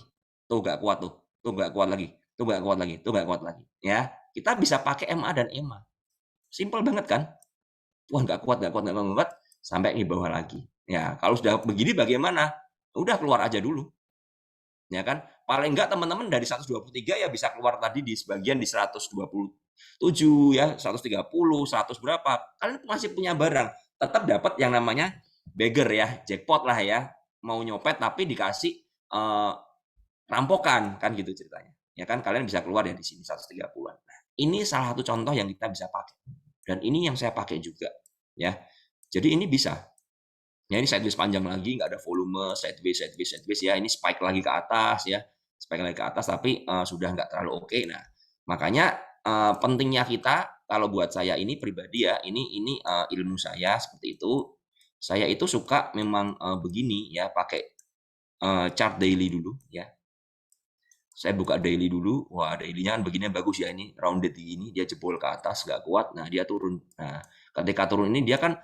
Tuh nggak kuat tuh. Tuh nggak kuat lagi. Tuh nggak kuat lagi. Tuh nggak kuat lagi. Ya, kita bisa pakai MA dan EMA. Simple banget kan? Wah, nggak kuat sampai di bawah lagi. Ya, kalau sudah begini bagaimana? Udah keluar aja dulu. Ya kan? Paling enggak teman-teman dari 123 ya bisa keluar tadi di sebagian di 127 ya, 130, 100 berapa. Kalian masih punya barang. Tetap dapat yang namanya beggar ya, jackpot lah ya. Mau nyopet tapi dikasih rampokan kan gitu ceritanya. Ya kan kalian bisa keluar ya di sini 130-an. Nah, ini salah satu contoh yang kita bisa pakai. Dan ini yang saya pakai juga ya. Jadi ini bisa. Ya ini sideways panjang lagi, nggak ada volume, sideways ya. Ini spike lagi ke atas ya. Spike lagi ke atas tapi sudah nggak terlalu oke. Nah, makanya pentingnya kita kalau buat saya ini pribadi ya, ini ilmu saya seperti itu. Saya itu suka memang begini ya, pakai chart daily dulu ya. Saya buka daily dulu, wah daily-nya kan begini bagus ya, ini rounded ini, dia jebol ke atas, nggak kuat, nah dia turun. Nah, ketika turun ini dia kan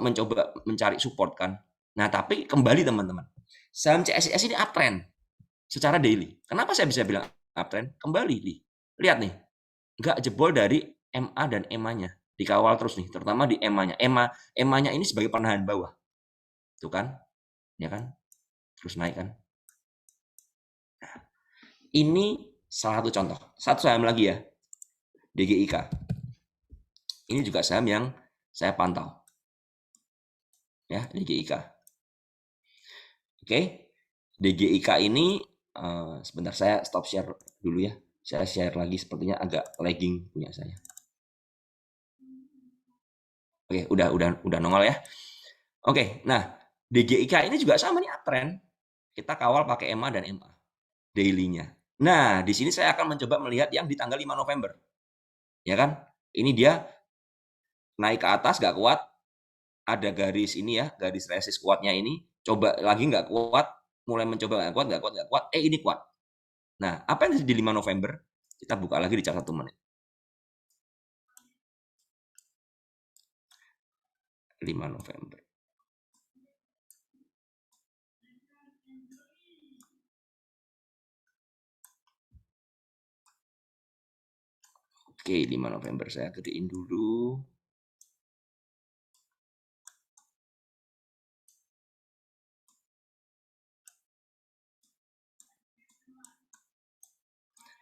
mencoba mencari support kan. Nah, tapi kembali teman-teman, saham CSIS ini uptrend secara daily. Kenapa saya bisa bilang uptrend? Kembali nih, lihat nih, nggak jebol dari MA dan EMA-nya. Dikawal terus nih, terutama di EMA-nya. EMA-nya ini sebagai penahan bawah. Tuh kan, ya kan? Terus naik kan. Nah, ini salah satu contoh. Satu saham lagi ya, DGIK. Ini juga saham yang saya pantau. Ya, DGIK. Oke, DGIK ini sebentar saya stop share dulu ya. Saya share lagi, sepertinya agak lagging punya saya. Oke, udah nongol ya. Oke, nah DGIK ini juga sama nih uptrend. Kita kawal pakai EMA dan MA daily-nya. Nah, di sini saya akan mencoba melihat yang di tanggal 5 November. Ya kan? Ini dia naik ke atas nggak kuat. Ada garis ini ya, garis resist kuatnya ini. Coba lagi nggak kuat, mulai mencoba nggak kuat. Ini kuat. Nah, apa yang terjadi di 5 November? Kita buka lagi di chart 1 menit. 5 November. Oke, 5 November saya gedein dulu.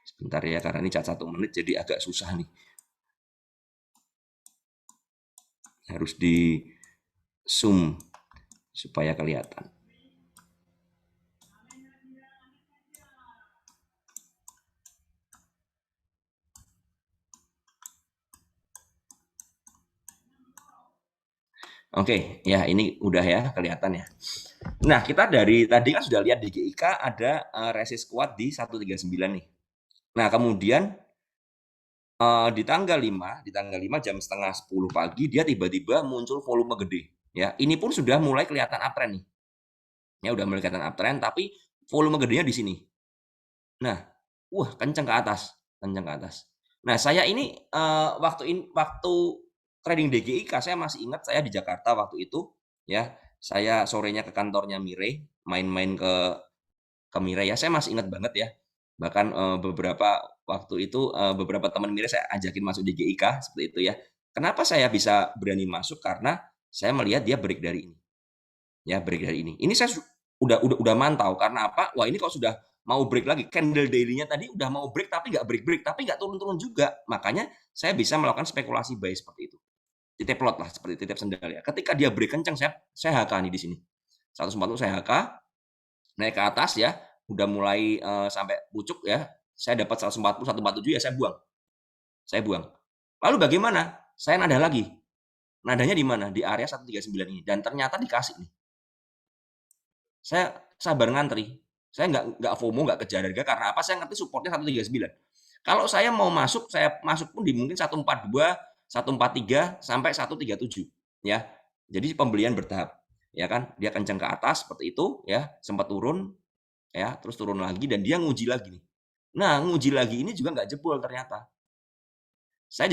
Sebentar ya, karena ini cat 1 menit jadi agak susah nih. Harus di zoom supaya kelihatan. Oke, ya ini udah ya kelihatan ya. Nah, kita dari tadi kan sudah lihat di GIK ada resist kuat di 139 nih. Nah, kemudian di tanggal 5 jam setengah 10 pagi dia tiba-tiba muncul volume gede ya. Ini pun sudah mulai kelihatan uptrend nih. Ya udah mulai kelihatan uptrend tapi volume gedenya di sini. Nah, kenceng ke atas. Nah, saya ini waktu trading DGIK saya masih ingat saya di Jakarta waktu itu ya. saya sorenya ke kantornya Mirai, main-main ke Mirai ya. Saya masih ingat banget ya. Bahkan beberapa waktu itu beberapa teman Mirai saya ajakin masuk di GIK seperti itu ya. Kenapa saya bisa berani masuk? Karena saya melihat dia break dari ini. Ya, break dari ini. Ini saya udah mantau karena apa? Wah, ini kok sudah mau break lagi. Candle daily-nya tadi udah mau break tapi nggak break-break, tapi nggak turun-turun juga. Makanya saya bisa melakukan spekulasi buy seperti itu. Titip lot lah, seperti titip sendal ya. Ketika dia break kencang, saya HK nih di sini. 140 saya HK, naik ke atas ya, udah mulai sampai pucuk ya. Saya dapat 140, 147 ya saya buang. Saya buang. Lalu bagaimana? Saya nada lagi. Nadanya di mana? Di area 139 ini. Dan ternyata dikasih nih. Saya sabar ngantri. Saya nggak FOMO, nggak kejar harga karena apa? Saya ngerti supportnya 139. Kalau saya mau masuk, saya masuk pun di mungkin 142, 143 sampai 137 ya. Jadi pembelian bertahap ya kan. Dia kencang ke atas seperti itu ya, sempat turun ya, terus turun lagi dan dia nguji lagi nih. Nah, nguji lagi ini juga nggak jebol ternyata. Saya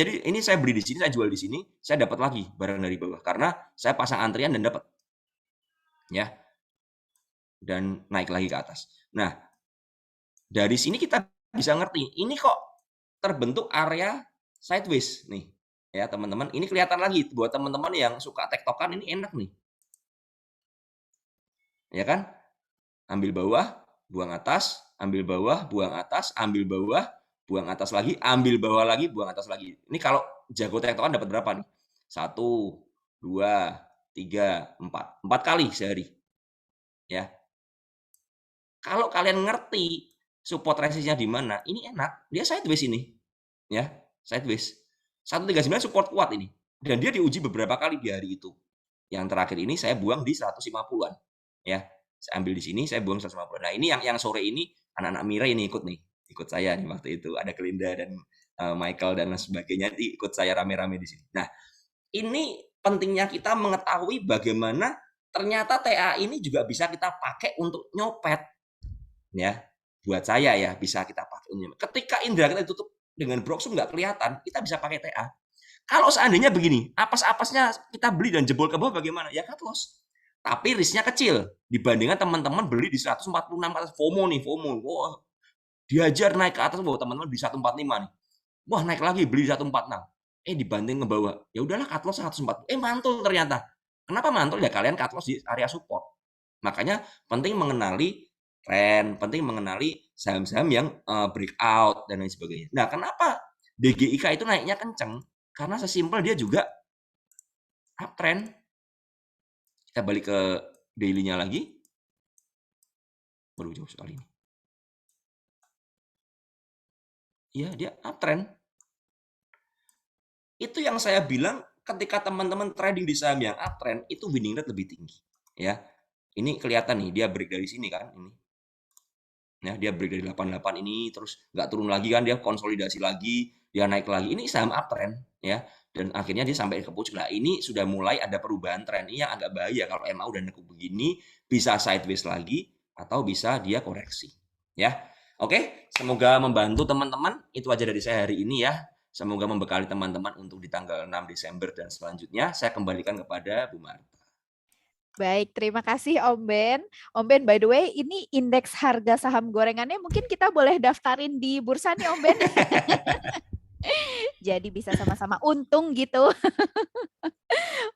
beli di sini, saya jual di sini, saya dapat lagi barang dari bawah karena saya pasang antrian dan dapat. Ya. Dan naik lagi ke atas. Nah, dari sini kita bisa ngerti, ini kok terbentuk area sideways nih. Ya, teman-teman, ini kelihatan lagi buat teman-teman yang suka tektokan ini enak nih. Ya kan? Ambil bawah, buang atas, ambil bawah, buang atas, ambil bawah, buang atas lagi, ambil bawah lagi, buang atas lagi. Ini kalau jago tektokan dapat berapa nih? 1, 2, 3, 4. 4 kali sehari. Ya. Kalau kalian ngerti support resistnya di mana, ini enak. Dia sideways ini. Ya, sideways. 139 support kuat ini. Dan dia diuji beberapa kali di hari itu. Yang terakhir ini saya buang di 150-an. Ya, saya ambil di sini, saya buang 150. Nah, ini yang sore ini anak-anak Mirai ini ikut nih. Ikut saya nih waktu itu. Ada Kelinda dan Michael dan sebagainya ikut saya rame-rame di sini. Nah, ini pentingnya kita mengetahui bagaimana ternyata TA ini juga bisa kita pakai untuk nyopet. Ya, buat saya ya bisa kita pakai. Ketika indera kita ditutup dengan broksum nggak kelihatan, kita bisa pakai TA. Kalau seandainya begini, apasnya kita beli dan jebol ke bawah bagaimana? Ya cut loss. Tapi risknya kecil dibandingkan teman-teman beli di 146 ke atas. FOMO nih, FOMO. Wah, dihajar naik ke atas, bahwa teman-teman di 145 nih. Wah, naik lagi beli di 146. Dibanding ke bawah. Ya udahlah cut loss 140. Mantul ternyata. Kenapa mantul? Ya kalian cut loss di area support. Makanya penting mengenali tren, penting mengenali saham-saham yang breakout dan lain sebagainya. Nah, kenapa DGIK itu naiknya kenceng? Karena sesimpel dia juga uptrend. Kita balik ke daily-nya lagi. Baru jauh sekali ini. Iya, dia uptrend. Itu yang saya bilang ketika teman-teman trading di saham yang uptrend, itu winning rate lebih tinggi. Ya, ini kelihatan nih, dia break dari sini kan, ini. Ya, dia break dari 88 ini, terus nggak turun lagi kan, dia konsolidasi lagi, dia naik lagi. Ini saham uptrend, ya. Dan akhirnya dia sampai ke pucuk. Nah, ini sudah mulai ada perubahan tren. Ini yang agak bahaya kalau MA udah nekuk begini, bisa sideways lagi atau bisa dia koreksi. Ya. Oke, semoga membantu teman-teman. Itu aja dari saya hari ini ya. Semoga membekali teman-teman untuk di tanggal 6 Desember dan selanjutnya. Saya kembalikan kepada Bu Marta. Baik, terima kasih Om Ben. Om Ben, by the way, ini indeks harga saham gorengannya mungkin kita boleh daftarin di bursa nih Om Ben. Jadi bisa sama-sama untung gitu.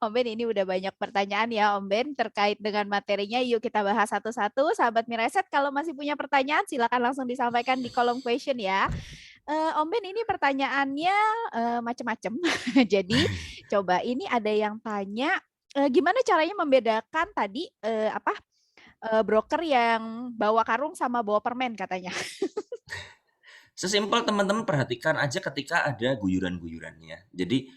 Om Ben, ini udah banyak pertanyaan ya Om Ben terkait dengan materinya. Yuk kita bahas satu-satu. Sahabat Miraset, kalau masih punya pertanyaan silakan langsung disampaikan di kolom question ya. Om Ben, ini pertanyaannya macam-macam. Jadi coba ini ada yang tanya gimana caranya membedakan tadi broker yang bawa karung sama bawa permen katanya. Sesimpel teman-teman perhatikan aja ketika ada guyuran-guyurannya. Jadi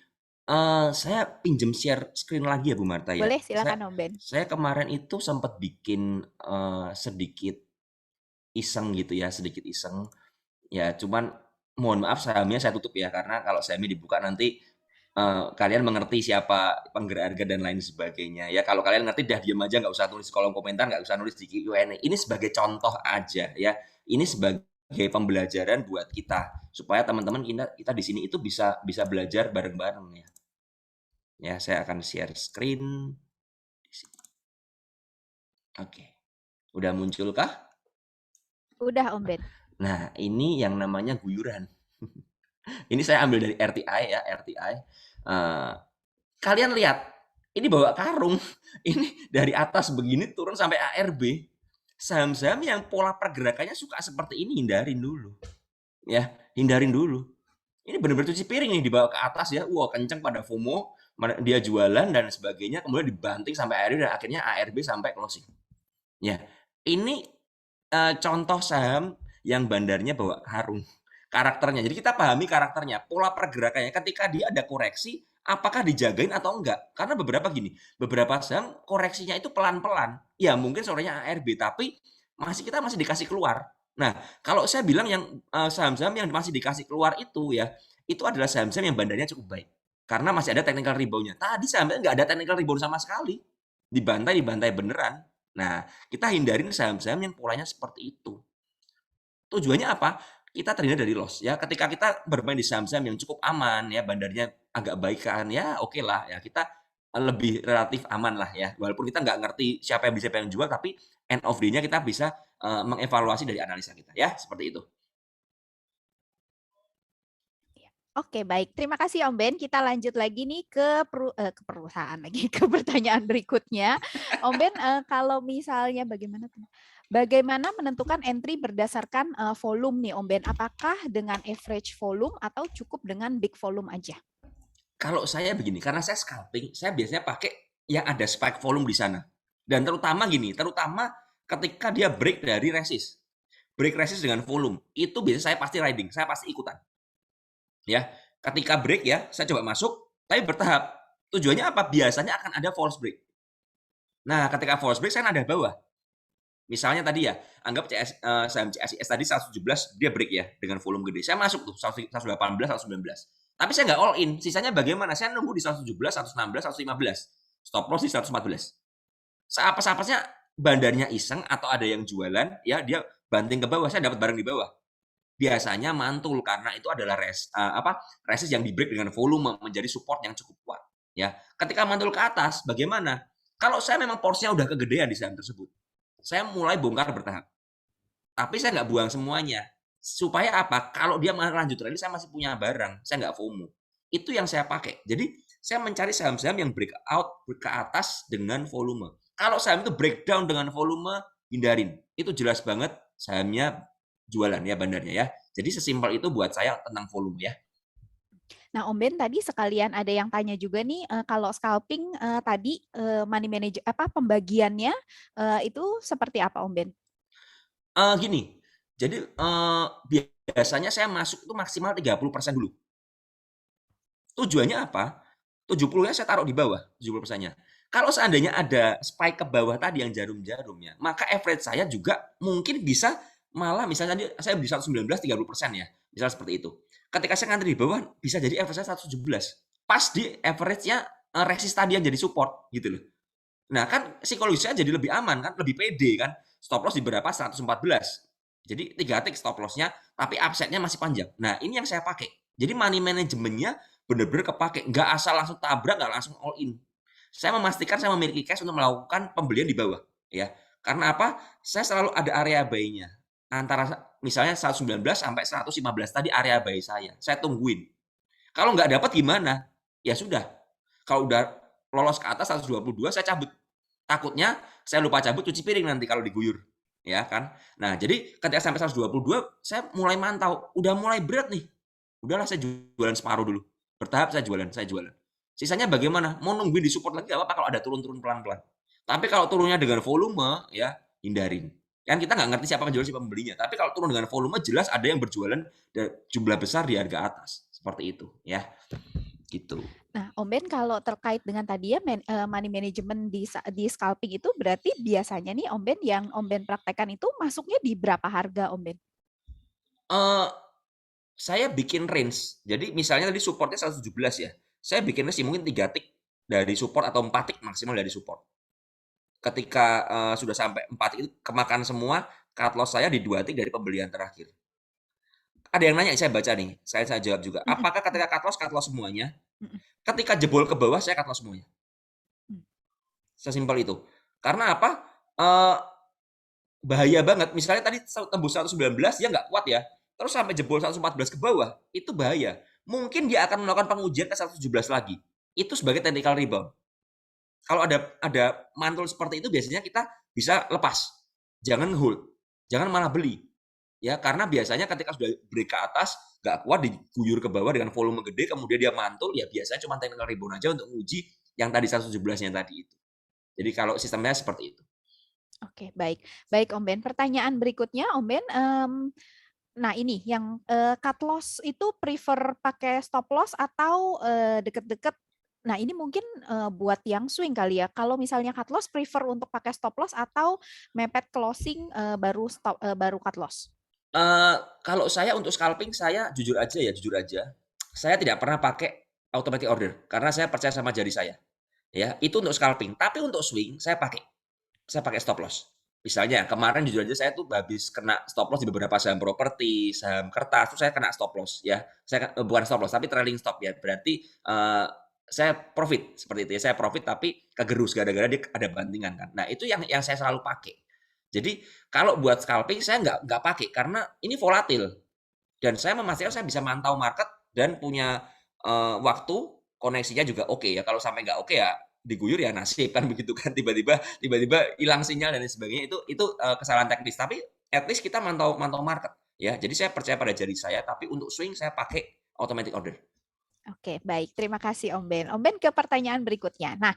saya pinjem share screen lagi ya Bu Marta ya. Boleh, silakan Om Ben. Saya kemarin itu sempat bikin sedikit iseng gitu ya, sedikit iseng. Ya cuman mohon maaf sahamnya saya tutup ya, karena kalau sahamnya dibuka nanti kalian mengerti siapa penggerak harga dan lain sebagainya. Ya kalau kalian ngerti dah diam aja, nggak usah tulis kolom komentar, nggak usah nulis di Q&A. Ini sebagai contoh aja ya. Ini sebagai pembelajaran buat kita supaya teman-teman kita di sini itu bisa belajar bareng-bareng ya. Ya, saya akan share screen. Oke. Udah munculkah? Udah Om Ben. Nah, ini yang namanya guyuran. Ini saya ambil dari RTI ya, RTI. Kalian lihat, ini bawa karung. Ini dari atas begini turun sampai ARB. Saham-saham yang pola pergerakannya suka seperti ini hindarin dulu. Ya, hindarin dulu. Ini benar-benar cuci piring nih dibawa ke atas ya. Wah, kenceng pada FOMO, dia jualan dan sebagainya, kemudian dibanting sampai ARB dan akhirnya ARB sampai closing. Ya, ini contoh saham yang bandarnya bawa karung. Karakternya. Jadi kita pahami karakternya, pola pergerakannya ketika dia ada koreksi, apakah dijagain atau enggak? Karena beberapa saham koreksinya itu pelan-pelan. Ya mungkin sorenya ARB, tapi kita masih dikasih keluar. Nah, kalau saya bilang yang saham-saham yang masih dikasih keluar itu ya, itu adalah saham-saham yang bandarnya cukup baik. Karena masih ada technical rebound-nya. Tadi sahamnya nggak ada technical rebound sama sekali. Dibantai beneran. Nah, kita hindarin saham-saham yang polanya seperti itu. Tujuannya apa? Kita terhindar dari loss ya. Ketika kita bermain di saham-saham yang cukup aman ya, bandarnya agak baik kan ya, oke lah ya, kita lebih relatif aman lah ya. Walaupun kita nggak ngerti siapa yang bisa siapa yang jual, tapi end of day-nya kita bisa mengevaluasi dari analisa kita ya, seperti itu. Oke, baik. Terima kasih Om Ben. Kita lanjut lagi nih ke perusahaan lagi, ke pertanyaan berikutnya. Om Ben, kalau misalnya bagaimana menentukan entry berdasarkan volume nih Om Ben? Apakah dengan average volume atau cukup dengan big volume aja? Kalau saya begini, karena saya scalping, saya biasanya pakai yang ada spike volume di sana. Dan terutama ketika dia break dari resist. Break resist dengan volume, itu biasanya saya pasti riding, saya pasti ikutan. Ya, ketika break ya, saya coba masuk, tapi bertahap. Tujuannya apa? Biasanya akan ada false break. Nah, ketika false break, saya nada bawah. Misalnya tadi ya, anggap saham CSIS tadi 117, dia break ya, dengan volume gede. Saya masuk tuh, 118, 119. Tapi saya nggak all in. Sisanya bagaimana? Saya nunggu di 117, 116, 115. Stop loss di 114. Seapa-sapasnya bandarnya iseng atau ada yang jualan, ya dia banting ke bawah, saya dapat barang di bawah. Biasanya mantul karena itu adalah resist yang di break dengan volume menjadi support yang cukup kuat. Ya, ketika mantul ke atas, bagaimana? Kalau saya memang porsinya udah kegedean di saham tersebut, saya mulai bongkar bertahap. Tapi saya nggak buang semuanya. Supaya apa? Kalau dia lanjut rally, saya masih punya barang, saya nggak FOMO. Itu yang saya pakai. Jadi saya mencari saham-saham yang breakout ke atas dengan volume. Kalau saham itu breakdown dengan volume, hindarin. Itu jelas banget sahamnya jualan ya bandarnya ya. Jadi sesimpel itu buat saya tentang volume ya. Nah, Om Ben tadi sekalian ada yang tanya juga nih, kalau scalping tadi money manager pembagiannya itu seperti apa Om Ben? Gini. Jadi biasanya saya masuk itu maksimal 30% dulu. Tujuannya apa? 70-nya saya taruh di bawah, 70%-nya. Kalau seandainya ada spike ke bawah tadi yang jarum-jarumnya, maka average saya juga mungkin bisa malah misalnya saya beli 119 30% ya. Misal seperti itu. Ketika saya ngantri di bawah bisa jadi average saya 117. Pas di average-nya resist tadi yang jadi support gitu loh. Nah, kan psikologisnya jadi lebih aman kan, lebih pede kan. Stop loss di berapa? 114. Jadi 3 tick stop loss-nya, tapi upside-nya masih panjang. Nah, ini yang saya pakai. Jadi money management-nya benar-benar kepake. Nggak asal langsung tabrak, nggak langsung all in. Saya memastikan saya memiliki cash untuk melakukan pembelian di bawah. Ya. Karena apa? Saya selalu ada area buy-nya. Antara misalnya 119 sampai 115 tadi area buy saya. Saya tungguin. Kalau nggak dapat gimana? Ya sudah. Kalau udah lolos ke atas 122 saya cabut. Takutnya saya lupa cabut cuci piring nanti kalau diguyur. Ya kan? Nah, jadi ketika sampai 122 saya mulai mantau. Udah mulai berat nih. Udahlah saya jualan separuh dulu. Bertahap saya jualan. Sisanya bagaimana? Mau nungguin di support lagi apa-apa kalau ada turun-turun pelan-pelan. Tapi kalau turunnya dengan volume ya hindarin. Kan kita nggak ngerti siapa penjual siapa pembelinya. Tapi kalau turun dengan volume jelas ada yang berjualan jumlah besar di harga atas. Seperti itu ya. Gitu. Nah, Om Ben kalau terkait dengan tadi ya money management di scalping itu berarti biasanya nih Om Ben yang Om Ben praktekkan itu masuknya di berapa harga Om Ben? Saya bikin range. Jadi misalnya tadi supportnya 117 ya. Saya bikin range mungkin 3 tick dari support atau 4 tick maksimal dari support. Ketika sudah sampai 4 itu kemakan semua, cut loss saya di 2 tick dari pembelian terakhir. Ada yang nanya, saya baca nih, saya jawab juga. Apakah ketika cut loss semuanya? Ketika jebol ke bawah, saya cut loss semuanya. Sesimpel itu. Karena apa? eh, bahaya banget. Misalnya tadi tembus 119 dia nggak kuat ya, terus sampai jebol 114 ke bawah, itu bahaya. Mungkin dia akan melakukan pengujian ke 117 lagi. Itu sebagai technical rebound. Kalau ada mantul seperti itu biasanya kita bisa lepas. Jangan hold, jangan malah beli. Ya, karena biasanya ketika sudah break ke atas, nggak kuat diguyur ke bawah dengan volume gede, kemudian dia mantul, ya biasanya cuma technical rebound aja untuk uji yang tadi 117-nya tadi itu. Jadi kalau sistemnya seperti itu. Oke, baik. Baik, Om Ben. Pertanyaan berikutnya, Om Ben, nah ini yang cut loss itu prefer pakai stop loss atau deket-deket. Nah ini mungkin buat yang swing kali ya. Kalau misalnya cut loss prefer untuk pakai stop loss atau mepet closing baru cut loss. Kalau saya untuk scalping saya jujur aja, saya tidak pernah pakai automatic order karena saya percaya sama jari saya. Ya, itu untuk scalping. Tapi untuk swing saya pakai stop loss. Misalnya kemarin jujur aja saya tuh habis kena stop loss di beberapa saham properti, saham kertas, tuh saya kena stop loss ya. Saya bukan stop loss tapi trailing stop ya. Berarti saya profit seperti itu ya. Saya profit tapi kegerus gara-gara dia ada bantingan kan. Nah, itu yang saya selalu pakai. Jadi kalau buat scalping saya nggak pakai karena ini volatil dan saya memastikan saya bisa mantau market dan punya waktu koneksinya juga oke ya. Kalau sampai nggak oke ya diguyur ya nasib kan begitu kan, tiba-tiba hilang sinyal dan lain sebagainya, itu kesalahan teknis, tapi at least kita mantau market ya. Jadi saya percaya pada jari saya, tapi untuk swing saya pakai automatic order. Oke, baik. Terima kasih Om Ben. Om Ben ke pertanyaan berikutnya. Nah,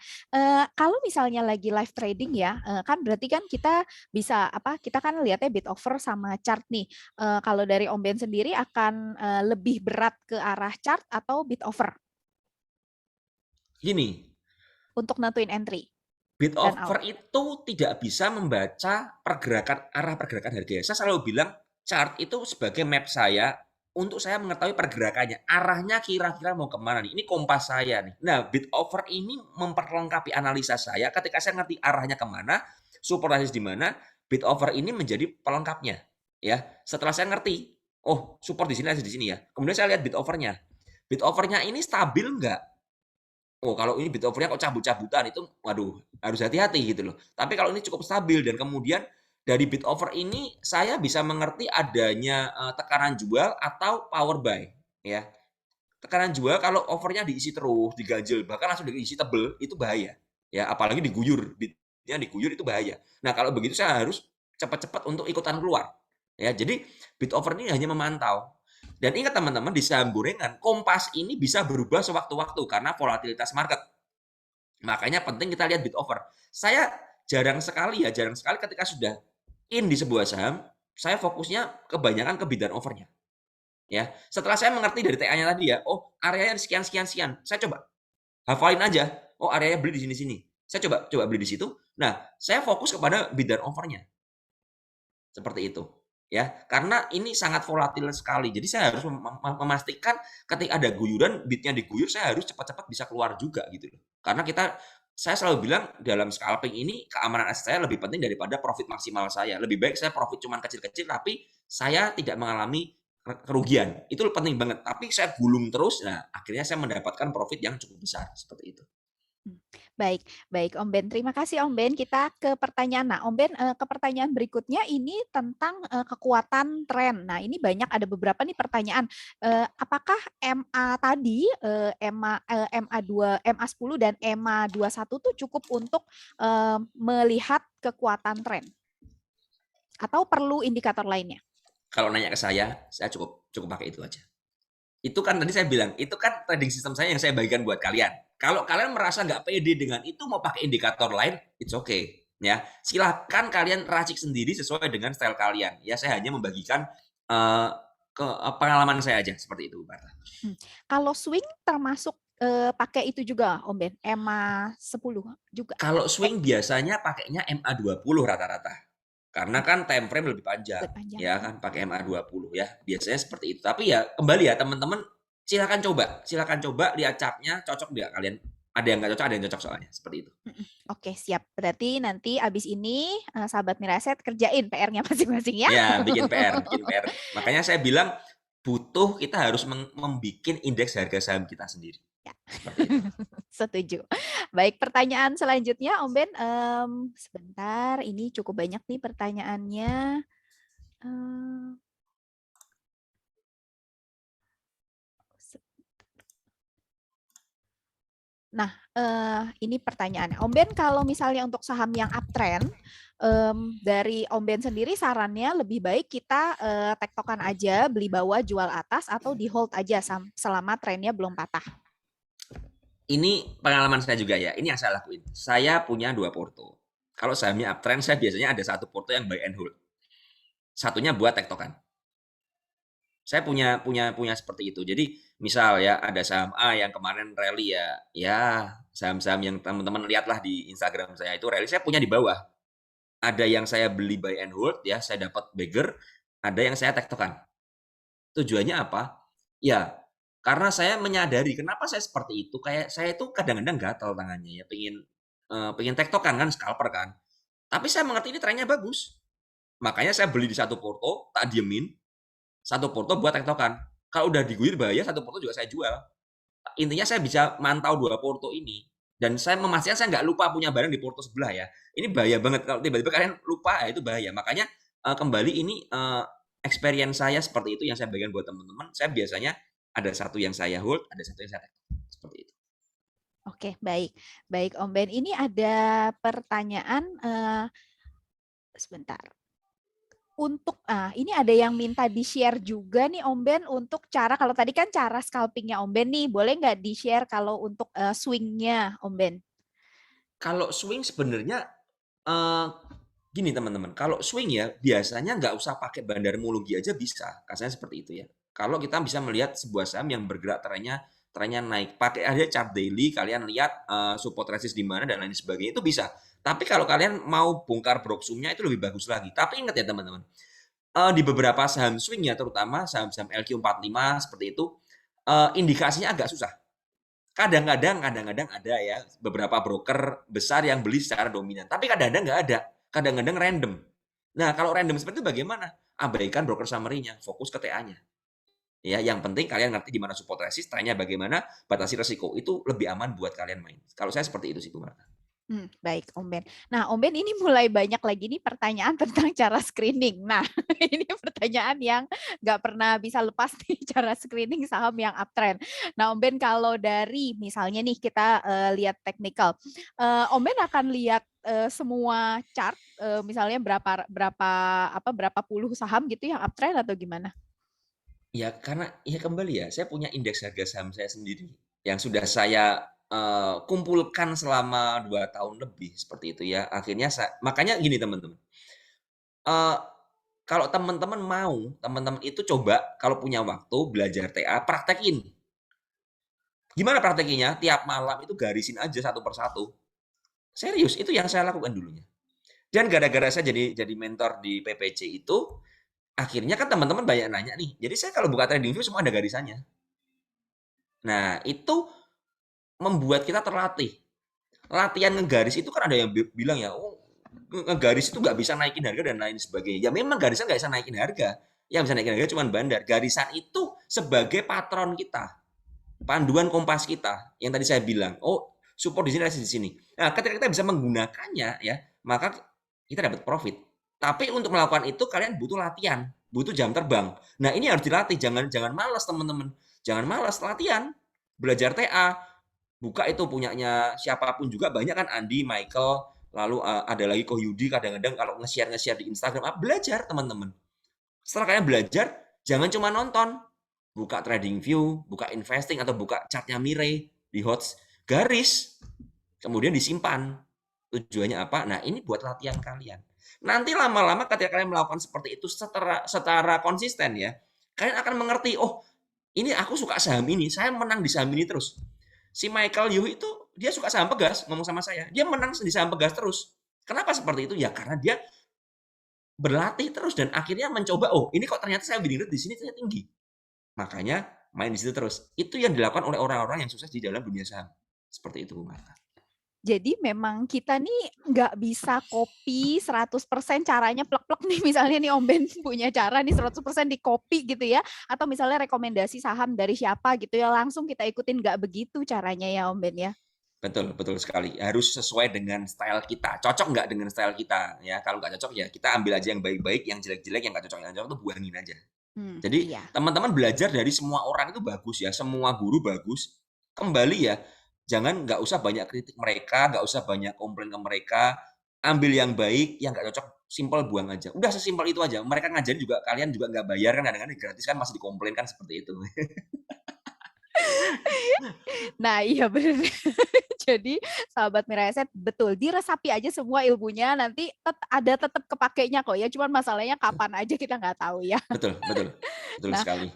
kalau misalnya lagi live trading ya, kan berarti kan kita bisa kita kan lihatnya bid offer sama chart nih. Kalau dari Om Ben sendiri akan lebih berat ke arah chart atau bid offer? Gini, untuk nentuin entry. Bid offer itu tidak bisa membaca arah pergerakan harga. Saya selalu bilang chart itu sebagai map saya untuk saya mengetahui pergerakannya, arahnya kira-kira mau kemana nih. Ini kompas saya nih. Nah, bid offer ini memperlengkapi analisa saya ketika saya ngerti arahnya kemana, support resistance di mana, bid offer ini menjadi pelengkapnya. Ya, setelah saya ngerti, oh support di sini, resistance di sini ya. Kemudian saya lihat bid offernya. Bid offernya ini stabil nggak? Oh, kalau ini bid offernya kok cabut-cabutan, itu waduh harus hati-hati gitu loh. Tapi kalau ini cukup stabil dan kemudian dari bid offer ini saya bisa mengerti adanya tekanan jual atau power buy ya. Tekanan jual kalau offernya diisi terus, diganjel, bahkan langsung diisi tebel, itu bahaya. Ya, apalagi diguyur, bidnya diguyur itu bahaya. Nah, kalau begitu saya harus cepat-cepat untuk ikutan keluar. Ya, jadi bid offer ini hanya memantau. Dan ingat teman-teman, di saham gorengan, kompas ini bisa berubah sewaktu-waktu karena volatilitas market. Makanya penting kita lihat bid offer. Saya jarang sekali ketika sudah in di sebuah saham, saya fokusnya kebanyakan ke bid dan offernya. Ya, setelah saya mengerti dari TA-nya tadi ya, oh areanya sekian, saya coba hafalin aja, oh areanya beli di sini. Saya coba beli di situ. Nah, saya fokus kepada bid dan offernya. Seperti itu. Ya, karena ini sangat volatil sekali. Jadi saya harus memastikan ketika ada guyuran, bidnya diguyur, saya harus cepat-cepat bisa keluar juga gitu loh. Karena saya selalu bilang dalam scalping ini keamanan aset saya lebih penting daripada profit maksimal saya. Lebih baik saya profit cuma kecil-kecil tapi saya tidak mengalami kerugian. Itu penting banget. Tapi saya gulung terus, nah akhirnya saya mendapatkan profit yang cukup besar seperti itu. Baik Om Ben. Terima kasih Om Ben. Kita ke pertanyaan. Nah, Om Ben, ke pertanyaan berikutnya ini tentang kekuatan tren. Nah, ini ada beberapa nih pertanyaan. Apakah MA tadi, MA2, MA10 dan MA21 tuh cukup untuk melihat kekuatan tren? Atau perlu indikator lainnya? Kalau nanya ke saya cukup pakai itu aja. Itu kan tadi saya bilang, itu kan trading system saya yang saya bagikan buat kalian. Kalau kalian merasa nggak pede dengan itu, mau pakai indikator lain, it's okay. Ya, silahkan kalian racik sendiri sesuai dengan style kalian. Ya, saya hanya membagikan pengalaman saya aja seperti itu, Marta. Kalau swing termasuk pakai itu juga, Om Ben, MA10 juga. Kalau swing biasanya pakainya MA20 rata-rata. Karena kan time frame lebih panjang. Ya kan, pakai MA20 ya. Biasanya seperti itu. Tapi ya kembali ya teman-teman, silakan coba lihat chartnya, cocok nggak kalian. Ada yang nggak cocok, ada yang cocok soalnya seperti itu. Oke, siap. Berarti nanti abis ini sahabat Miraset kerjain PR-nya masing-masing ya. Ya, bikin PR. Makanya saya bilang butuh kita harus membuat indeks harga saham kita sendiri. Ya. Seperti itu. Setuju. Baik, pertanyaan selanjutnya Om Ben. Sebentar, ini cukup banyak nih pertanyaannya. Nah, ini pertanyaannya. Om Ben, kalau misalnya untuk saham yang uptrend, dari Om Ben sendiri sarannya lebih baik kita tektokan aja, beli bawah, jual atas, atau di hold aja selama trennya belum patah? Ini pengalaman saya juga ya. Ini yang saya lakuin. Saya punya 2 porto. Kalau sahamnya uptrend, saya biasanya ada 1 porto yang buy and hold. Satunya buat tektokan. Saya punya seperti itu. Jadi misal ya ada saham A yang kemarin rally ya saham-saham yang teman-teman lihatlah di Instagram saya itu rally, saya punya di bawah. Ada yang saya beli buy and hold ya, saya dapat bagger, ada yang saya tektokan. Tujuannya apa? Ya, karena saya menyadari kenapa saya seperti itu. Kayak saya itu kadang-kadang gatal tangannya ya, pengen tektokan kan, scalper kan. Tapi saya mengerti ini trennya bagus. Makanya saya beli di 1 porto, tak diemin. 1 porto buat tektokan. Kalau udah diguyur bahaya, 1 porto juga saya jual. Intinya saya bisa mantau 2 porto ini. Dan saya memastikan saya nggak lupa punya barang di porto sebelah ya. Ini bahaya banget. Kalau tiba-tiba kalian lupa, ya itu bahaya. Makanya kembali ini experience saya seperti itu yang saya bagikan buat teman-teman. Saya biasanya ada 1 yang saya hold, ada 1 yang saya tektokan. Seperti itu. Oke, baik. Baik, Om Ben. Ini ada pertanyaan, sebentar. Untuk ini ada yang minta di-share juga nih Om Ben untuk cara, kalau tadi kan cara scalpingnya Om Ben nih, boleh nggak di-share kalau untuk swing-nya Om Ben? Kalau swing sebenarnya gini teman-teman, kalau swing ya biasanya nggak usah pakai bandarmologi aja bisa, kasarnya seperti itu ya. Kalau kita bisa melihat sebuah saham yang bergerak trennya naik, pakai aja chart daily, kalian lihat support resist di mana dan lain sebagainya itu bisa. Tapi kalau kalian mau bongkar broksumnya itu lebih bagus lagi. Tapi ingat ya teman-teman, di beberapa saham swing ya, terutama saham-saham LQ45 seperti itu, indikasinya agak susah. Kadang-kadang ada ya beberapa broker besar yang beli secara dominan. Tapi kadang-kadang nggak ada. Kadang-kadang random. Nah, kalau random seperti itu bagaimana? Abaikan broker summary-nya, fokus ke TA-nya. Ya, yang penting kalian ngerti di mana support resist, trennya bagaimana, batasi resiko. Itu lebih aman buat kalian main. Kalau saya seperti itu sih, Bu Marta. Baik, Om Ben. Nah, Om Ben ini mulai banyak lagi nih pertanyaan tentang cara screening. Nah, ini pertanyaan yang nggak pernah bisa lepas nih, cara screening saham yang uptrend. Nah, Om Ben, kalau dari misalnya nih kita lihat technical, Om Ben akan lihat semua chart, misalnya berapa puluh saham gitu yang uptrend atau gimana? Ya, karena ya kembali ya, saya punya indeks harga saham saya sendiri yang sudah saya kumpulkan selama 2 tahun lebih seperti itu ya. Akhirnya makanya gini teman-teman. Kalau teman-teman itu coba kalau punya waktu belajar TA, praktekin. Gimana praktekinnya? Tiap malam itu garisin aja 1 persatu. Serius, itu yang saya lakukan dulunya. Dan gara-gara saya jadi mentor di PPC itu, akhirnya kan teman-teman banyak nanya nih. Jadi saya kalau buka TradingView semua ada garisannya. Nah, itu membuat kita terlatih. Latihan ngegaris itu kan ada yang bilang ya, oh ngegaris itu nggak bisa naikin harga dan lain sebagainya. Ya memang garisan nggak bisa naikin harga. Yang bisa naikin harga cuma bandar. Garisan itu sebagai patron kita. Panduan kompas kita. Yang tadi saya bilang, oh support di sini, resist di sini. Nah, ketika kita bisa menggunakannya ya, maka kita dapat profit. Tapi untuk melakukan itu kalian butuh latihan, butuh jam terbang. Nah, ini harus dilatih. Jangan malas teman-teman. Jangan malas, latihan. Belajar TA. Buka itu punyanya siapapun juga, banyak kan, Andi, Michael, lalu ada lagi Ko Yudi, kadang-kadang kalau nge-share di Instagram, belajar teman-teman. Setelah kalian belajar, jangan cuma nonton. Buka TradingView, buka investing, atau buka chartnya Mirai di HOTS, garis, kemudian disimpan. Tujuannya apa? Nah, ini buat latihan kalian. Nanti lama-lama ketika kalian melakukan seperti itu secara konsisten ya, kalian akan mengerti, oh ini aku suka saham ini, saya menang di saham ini terus. Si Michael Yu itu dia suka saham Pegas, ngomong sama saya. Dia menang di saham Pegas terus. Kenapa seperti itu? Ya karena dia berlatih terus dan akhirnya mencoba, oh ini kok ternyata saya winning rate di sini ternyata tinggi. Makanya main di situ terus. Itu yang dilakukan oleh orang-orang yang sukses di dalam dunia saham. Seperti itu, Bu Marta. Jadi memang kita nih nggak bisa copy 100% caranya plek-plek nih, misalnya nih Om Ben punya cara nih 100% di-copy gitu ya, atau misalnya rekomendasi saham dari siapa gitu ya, langsung kita ikutin, nggak begitu caranya ya Om Ben ya? Betul, betul sekali. Harus sesuai dengan style kita. Cocok nggak dengan style kita? Ya, kalau nggak cocok ya kita ambil aja yang baik-baik, yang jelek-jelek, yang nggak cocok tuh buangin aja. Jadi Iya. teman-teman belajar dari semua orang itu bagus ya, semua guru bagus. Kembali ya, jangan nggak usah banyak kritik mereka, nggak usah banyak komplain ke mereka. Ambil yang baik, yang nggak cocok, simpel buang aja. Udah sesimpel itu aja. Mereka ngajarin juga, kalian juga nggak bayar kan, kadang-kadang gratis kan masih dikomplain kan seperti itu. Nah iya bener. Jadi sahabat Mira Asset betul, diresapi aja semua ilmunya, nanti tetap kepakainya kok ya, cuman masalahnya kapan aja kita nggak tahu ya. Betul, betul. Betul Nah, sekali.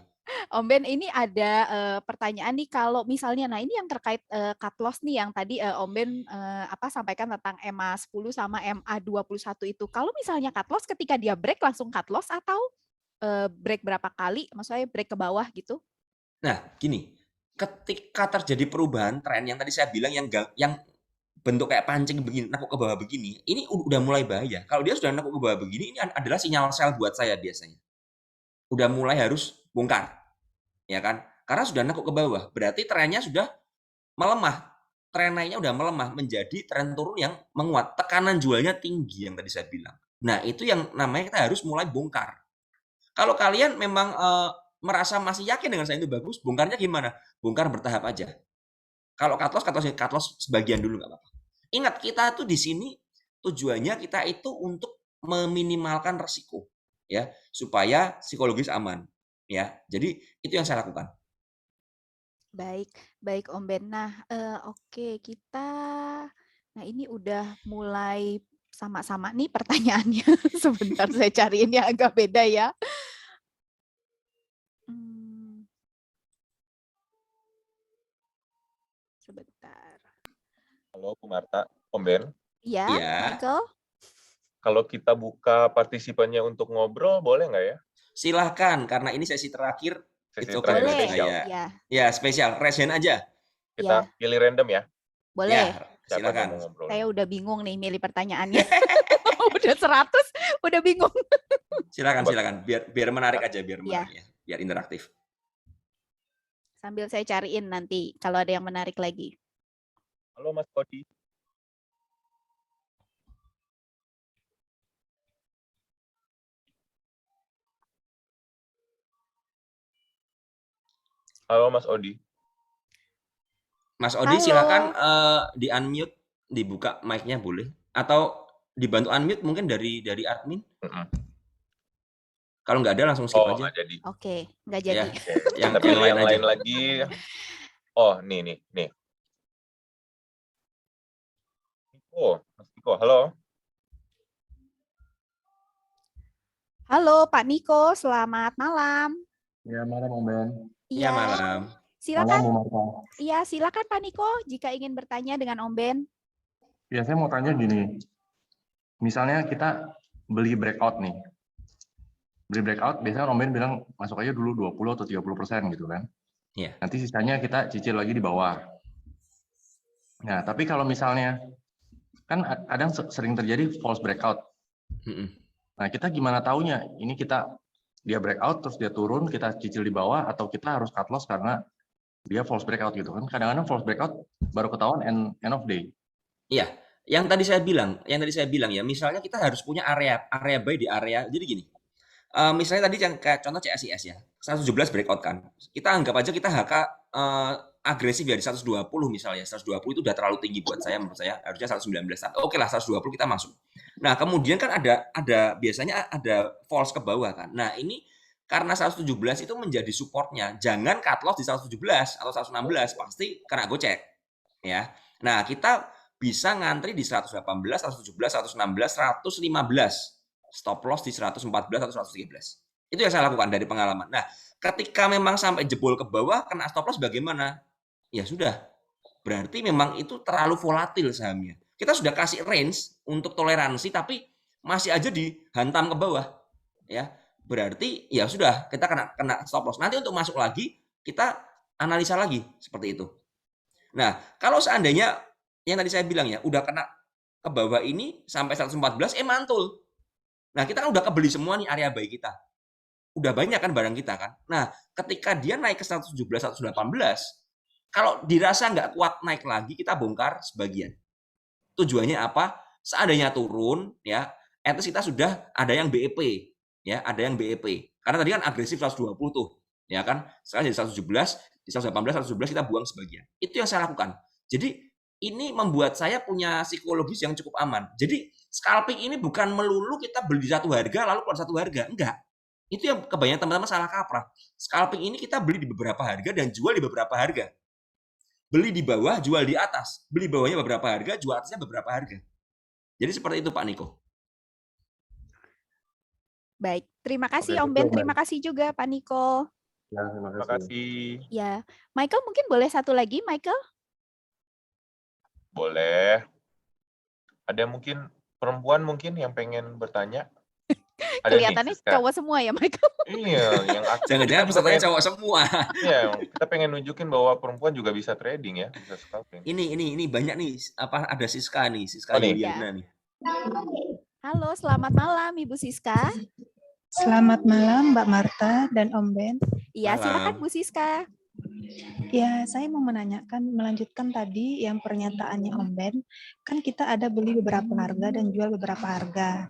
Om Ben ini ada pertanyaan nih, kalau misalnya, nah ini yang terkait cut loss nih yang tadi Om Ben sampaikan tentang MA10 sama MA21 itu. Kalau misalnya cut loss ketika dia break langsung cut loss atau break berapa kali, maksudnya break ke bawah gitu? Nah, gini, ketika terjadi perubahan tren yang tadi saya bilang yang bentuk kayak pancing begini, nekuk ke bawah begini, ini udah mulai bahaya. Kalau dia sudah nekuk ke bawah begini, ini adalah sinyal sell buat saya biasanya. Udah mulai harus bongkar, ya kan? Karena sudah nekuk ke bawah, berarti trennya sudah melemah. Tren naiknya udah melemah menjadi tren turun yang menguat. Tekanan jualnya tinggi yang tadi saya bilang. Nah, itu yang namanya kita harus mulai bongkar. Kalau kalian memang merasa masih yakin dengan saya itu bagus, bongkarnya gimana? Bongkar bertahap aja. Kalau cut loss sebagian dulu nggak apa-apa. Ingat, kita tuh di sini tujuannya kita itu untuk meminimalkan resiko, ya, supaya psikologis aman, ya. Jadi itu yang saya lakukan. Baik Om Ben. Nah, oke nah ini udah mulai sama-sama nih pertanyaannya. Sebentar saya cariin yang agak beda ya. Sebentar. Halo Bu Marta, Om Ben. Iya, Michael. Kalau kita buka partisipannya untuk ngobrol, boleh nggak ya? Silahkan, karena ini sesi terakhir. Sesi terakhir spesial. Ya, spesial. Raise hand aja. Kita pilih random ya? Boleh. Ya, silakan. Saya udah bingung nih milih pertanyaannya. Udah 100, udah bingung. Silakan. Biar menarik aja, biar menarik ya. Biar interaktif. Sambil saya cariin nanti kalau ada yang menarik lagi. Halo Mas Odi. Halo Mas Odi. Mas Odi, silakan di-unmute, dibuka mic-nya boleh, atau dibantu unmute mungkin dari admin. Kalau nggak ada langsung skip aja. Nggak jadi. Oke, nggak jadi. Ya, yang lain lagi. Oh, nih. Mas Niko, halo. Halo Pak Niko, selamat malam. Ya, malam Om Ben. Iya, malam. Silakan. Malam, iya, silakan Pak Niko jika ingin bertanya dengan Om Ben. Ya, saya mau tanya gini. Misalnya kita beli breakout nih. Beli breakout, biasanya Om Ben bilang masuk aja dulu 20 atau 30% gitu kan. Iya. Nanti sisanya kita cicil lagi di bawah. Nah, tapi kalau misalnya kan kadang sering terjadi false breakout. Nah, kita gimana taunya? Ini dia breakout terus dia turun, kita cicil di bawah, atau kita harus cut loss karena dia false breakout gitu kan. Kadang-kadang false breakout baru ketahuan end of day. Iya, yang tadi saya bilang ya, misalnya kita harus punya area buy di area. Jadi gini. Misalnya tadi yang kayak contoh CSIS ya, 117 breakout kan. Kita anggap aja kita HK agresif ya di 120 misalnya. 120 itu udah terlalu tinggi buat saya, menurut saya harusnya 119. Oke lah 120 kita masuk. Nah, kemudian kan ada biasanya ada false ke bawah kan. Nah, ini karena 117 itu menjadi supportnya. Jangan cut loss di 117 atau 116, pasti kena gocek. Ya. Nah, kita bisa ngantri di 118, 117, 116, 115. Stop loss di 114 atau 113. Itu yang saya lakukan dari pengalaman. Nah, ketika memang sampai jebol ke bawah, kena stop loss bagaimana? Ya sudah, berarti memang itu terlalu volatil sahamnya. Kita sudah kasih range untuk toleransi, tapi masih aja dihantam ke bawah. Ya, berarti ya sudah, kita kena stop loss. Nanti untuk masuk lagi, kita analisa lagi seperti itu. Nah, kalau seandainya yang tadi saya bilang ya, udah kena ke bawah ini sampai 114, mantul. Nah, kita kan udah kebeli semua nih area buy kita. Udah banyak kan barang kita kan. Nah, ketika dia naik ke 117, 118, kalau dirasa nggak kuat naik lagi, kita bongkar sebagian. Tujuannya apa? Seandainya turun, ya, at least kita sudah ada yang BEP, ya, ada yang BEP. Karena tadi kan agresif 120 tuh, ya kan? Sekarang jadi 117, di 118, 117 kita buang sebagian. Itu yang saya lakukan. Jadi ini membuat saya punya psikologis yang cukup aman. Jadi scalping ini bukan melulu kita beli di satu harga lalu keluar satu harga, enggak. Itu yang kebanyakan teman-teman salah kaprah. Scalping ini kita beli di beberapa harga dan jual di beberapa harga. Beli di bawah, jual di atas. Beli bawahnya beberapa harga, jual atasnya beberapa harga. Jadi seperti itu Pak Niko. Baik, terima kasih Oke, Om Ben, betul, terima kasih juga Pak Niko. Ya, Terima kasih. Ya, Michael mungkin boleh satu lagi, Michael? Boleh. Ada mungkin perempuan mungkin yang pengen bertanya? Ada nih, Kelihatannya Siska. cowok semua ya, Michael. Iya, yang aktif. Jangan-jangan pesertanya cowok semua. Iya, kita pengen nunjukin bahwa perempuan juga bisa trading ya, bisa scalping. Ini banyak nih, ada Siska nih, Siska Oh, nih. Yuliana nih. Halo, selamat malam Ibu Siska. Selamat malam Mbak Marta dan Om Ben. Iya, Malam. silakan Bu Siska. Ya, saya mau melanjutkan tadi yang pernyataannya Om Ben. Kan kita ada beli beberapa harga dan jual beberapa harga.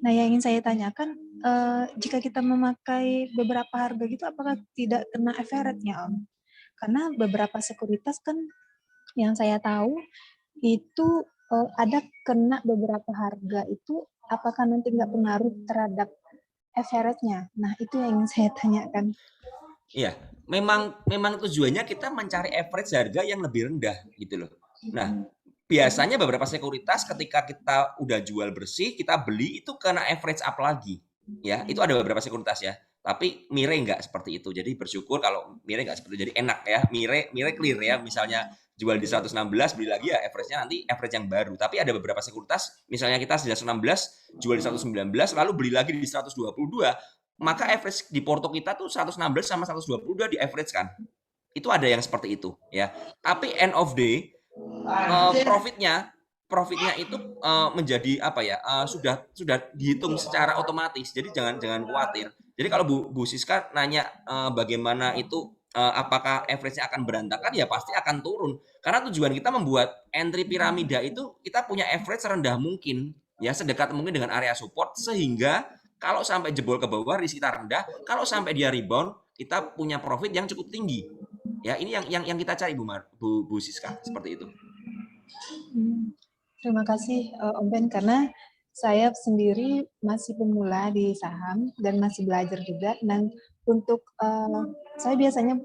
Nah, yang ingin saya tanyakan, jika kita memakai beberapa harga gitu, apakah tidak kena average-nya, Om? Karena beberapa sekuritas kan yang saya tahu itu ada kena beberapa harga itu, apakah nanti nggak pengaruh terhadap average-nya? Nah, itu yang ingin saya tanyakan. Iya, memang tujuannya kita mencari average harga yang lebih rendah gitu loh. Nah, biasanya beberapa sekuritas ketika kita udah jual bersih, kita beli itu kena average up lagi. Ya, itu ada beberapa sekuritas ya. Tapi Mire nggak seperti itu. Jadi bersyukur kalau Mire nggak seperti itu. Jadi enak ya. Mire clear ya. Misalnya jual di 116, beli lagi ya average-nya nanti average yang baru. Tapi ada beberapa sekuritas, misalnya kita sudah 116, jual di 119, lalu beli lagi di 122, maka average di porto kita tuh 116 sama 122 di average kan. Itu ada yang seperti itu ya. Tapi end of day profitnya itu menjadi apa ya, sudah dihitung secara otomatis. Jadi jangan khawatir. Jadi kalau Bu Siska nanya bagaimana itu apakah average-nya akan berantakan, ya pasti akan turun. Karena tujuan kita membuat entry piramida itu kita punya average serendah mungkin, ya sedekat mungkin dengan area support, sehingga kalau sampai jebol ke bawah risk kita rendah, kalau sampai dia rebound kita punya profit yang cukup tinggi. Ya, ini yang kita cari Bu Siska, seperti itu. Terima kasih Om Ben, karena saya sendiri masih pemula di saham dan masih belajar juga. Dan untuk saya biasanya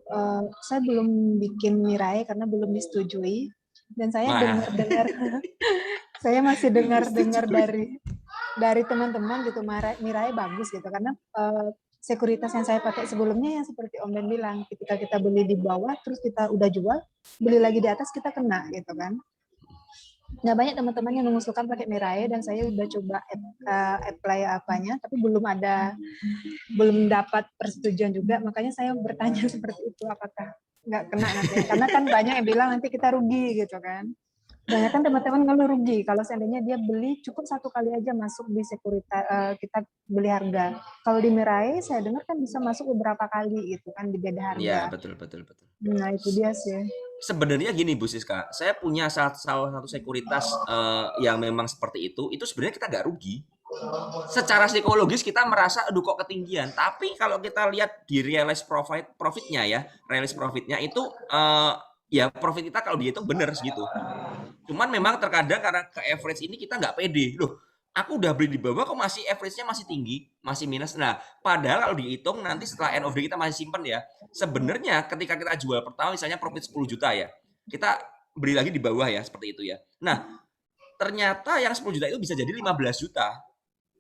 saya belum bikin Mirai karena belum disetujui, dan saya dengar saya masih dengar dari teman-teman gitu, Mirai bagus gitu, karena sekuritas yang saya pakai sebelumnya yang seperti Om Ben bilang, ketika kita beli di bawah terus kita udah jual, beli lagi di atas kita kena gitu kan. Nggak banyak teman-teman yang mengusulkan pakai Mirai, dan saya udah coba apply apanya, tapi belum dapat persetujuan juga, makanya saya bertanya seperti itu, apakah nggak kena nanti, karena kan banyak yang bilang nanti kita rugi gitu kan. Banyak kan teman-teman ngeluh rugi kalau seandainya dia beli cukup satu kali aja masuk di sekuritas, kita beli harga. Kalau di Mirai saya dengar kan bisa masuk beberapa kali gitu kan di beda harga. Iya, betul. Nah, itu dia sih. Sebenarnya gini Bu Siska, saya punya salah satu sekuritas yang memang seperti itu sebenarnya kita nggak rugi. Secara psikologis kita merasa aduh kok ketinggian, tapi kalau kita lihat di realized profitnya ya, realized profitnya itu ya profit kita kalau dihitung benar segitu. Cuman memang terkadang karena ke average ini kita nggak pede. Loh, aku udah beli di bawah kok masih average-nya masih tinggi, masih minus. Nah, padahal kalau dihitung nanti setelah end of day kita masih simpen ya. Sebenarnya ketika kita jual pertama misalnya profit 10 juta ya. Kita beli lagi di bawah ya, seperti itu ya. Nah, ternyata yang 10 juta itu bisa jadi 15 juta.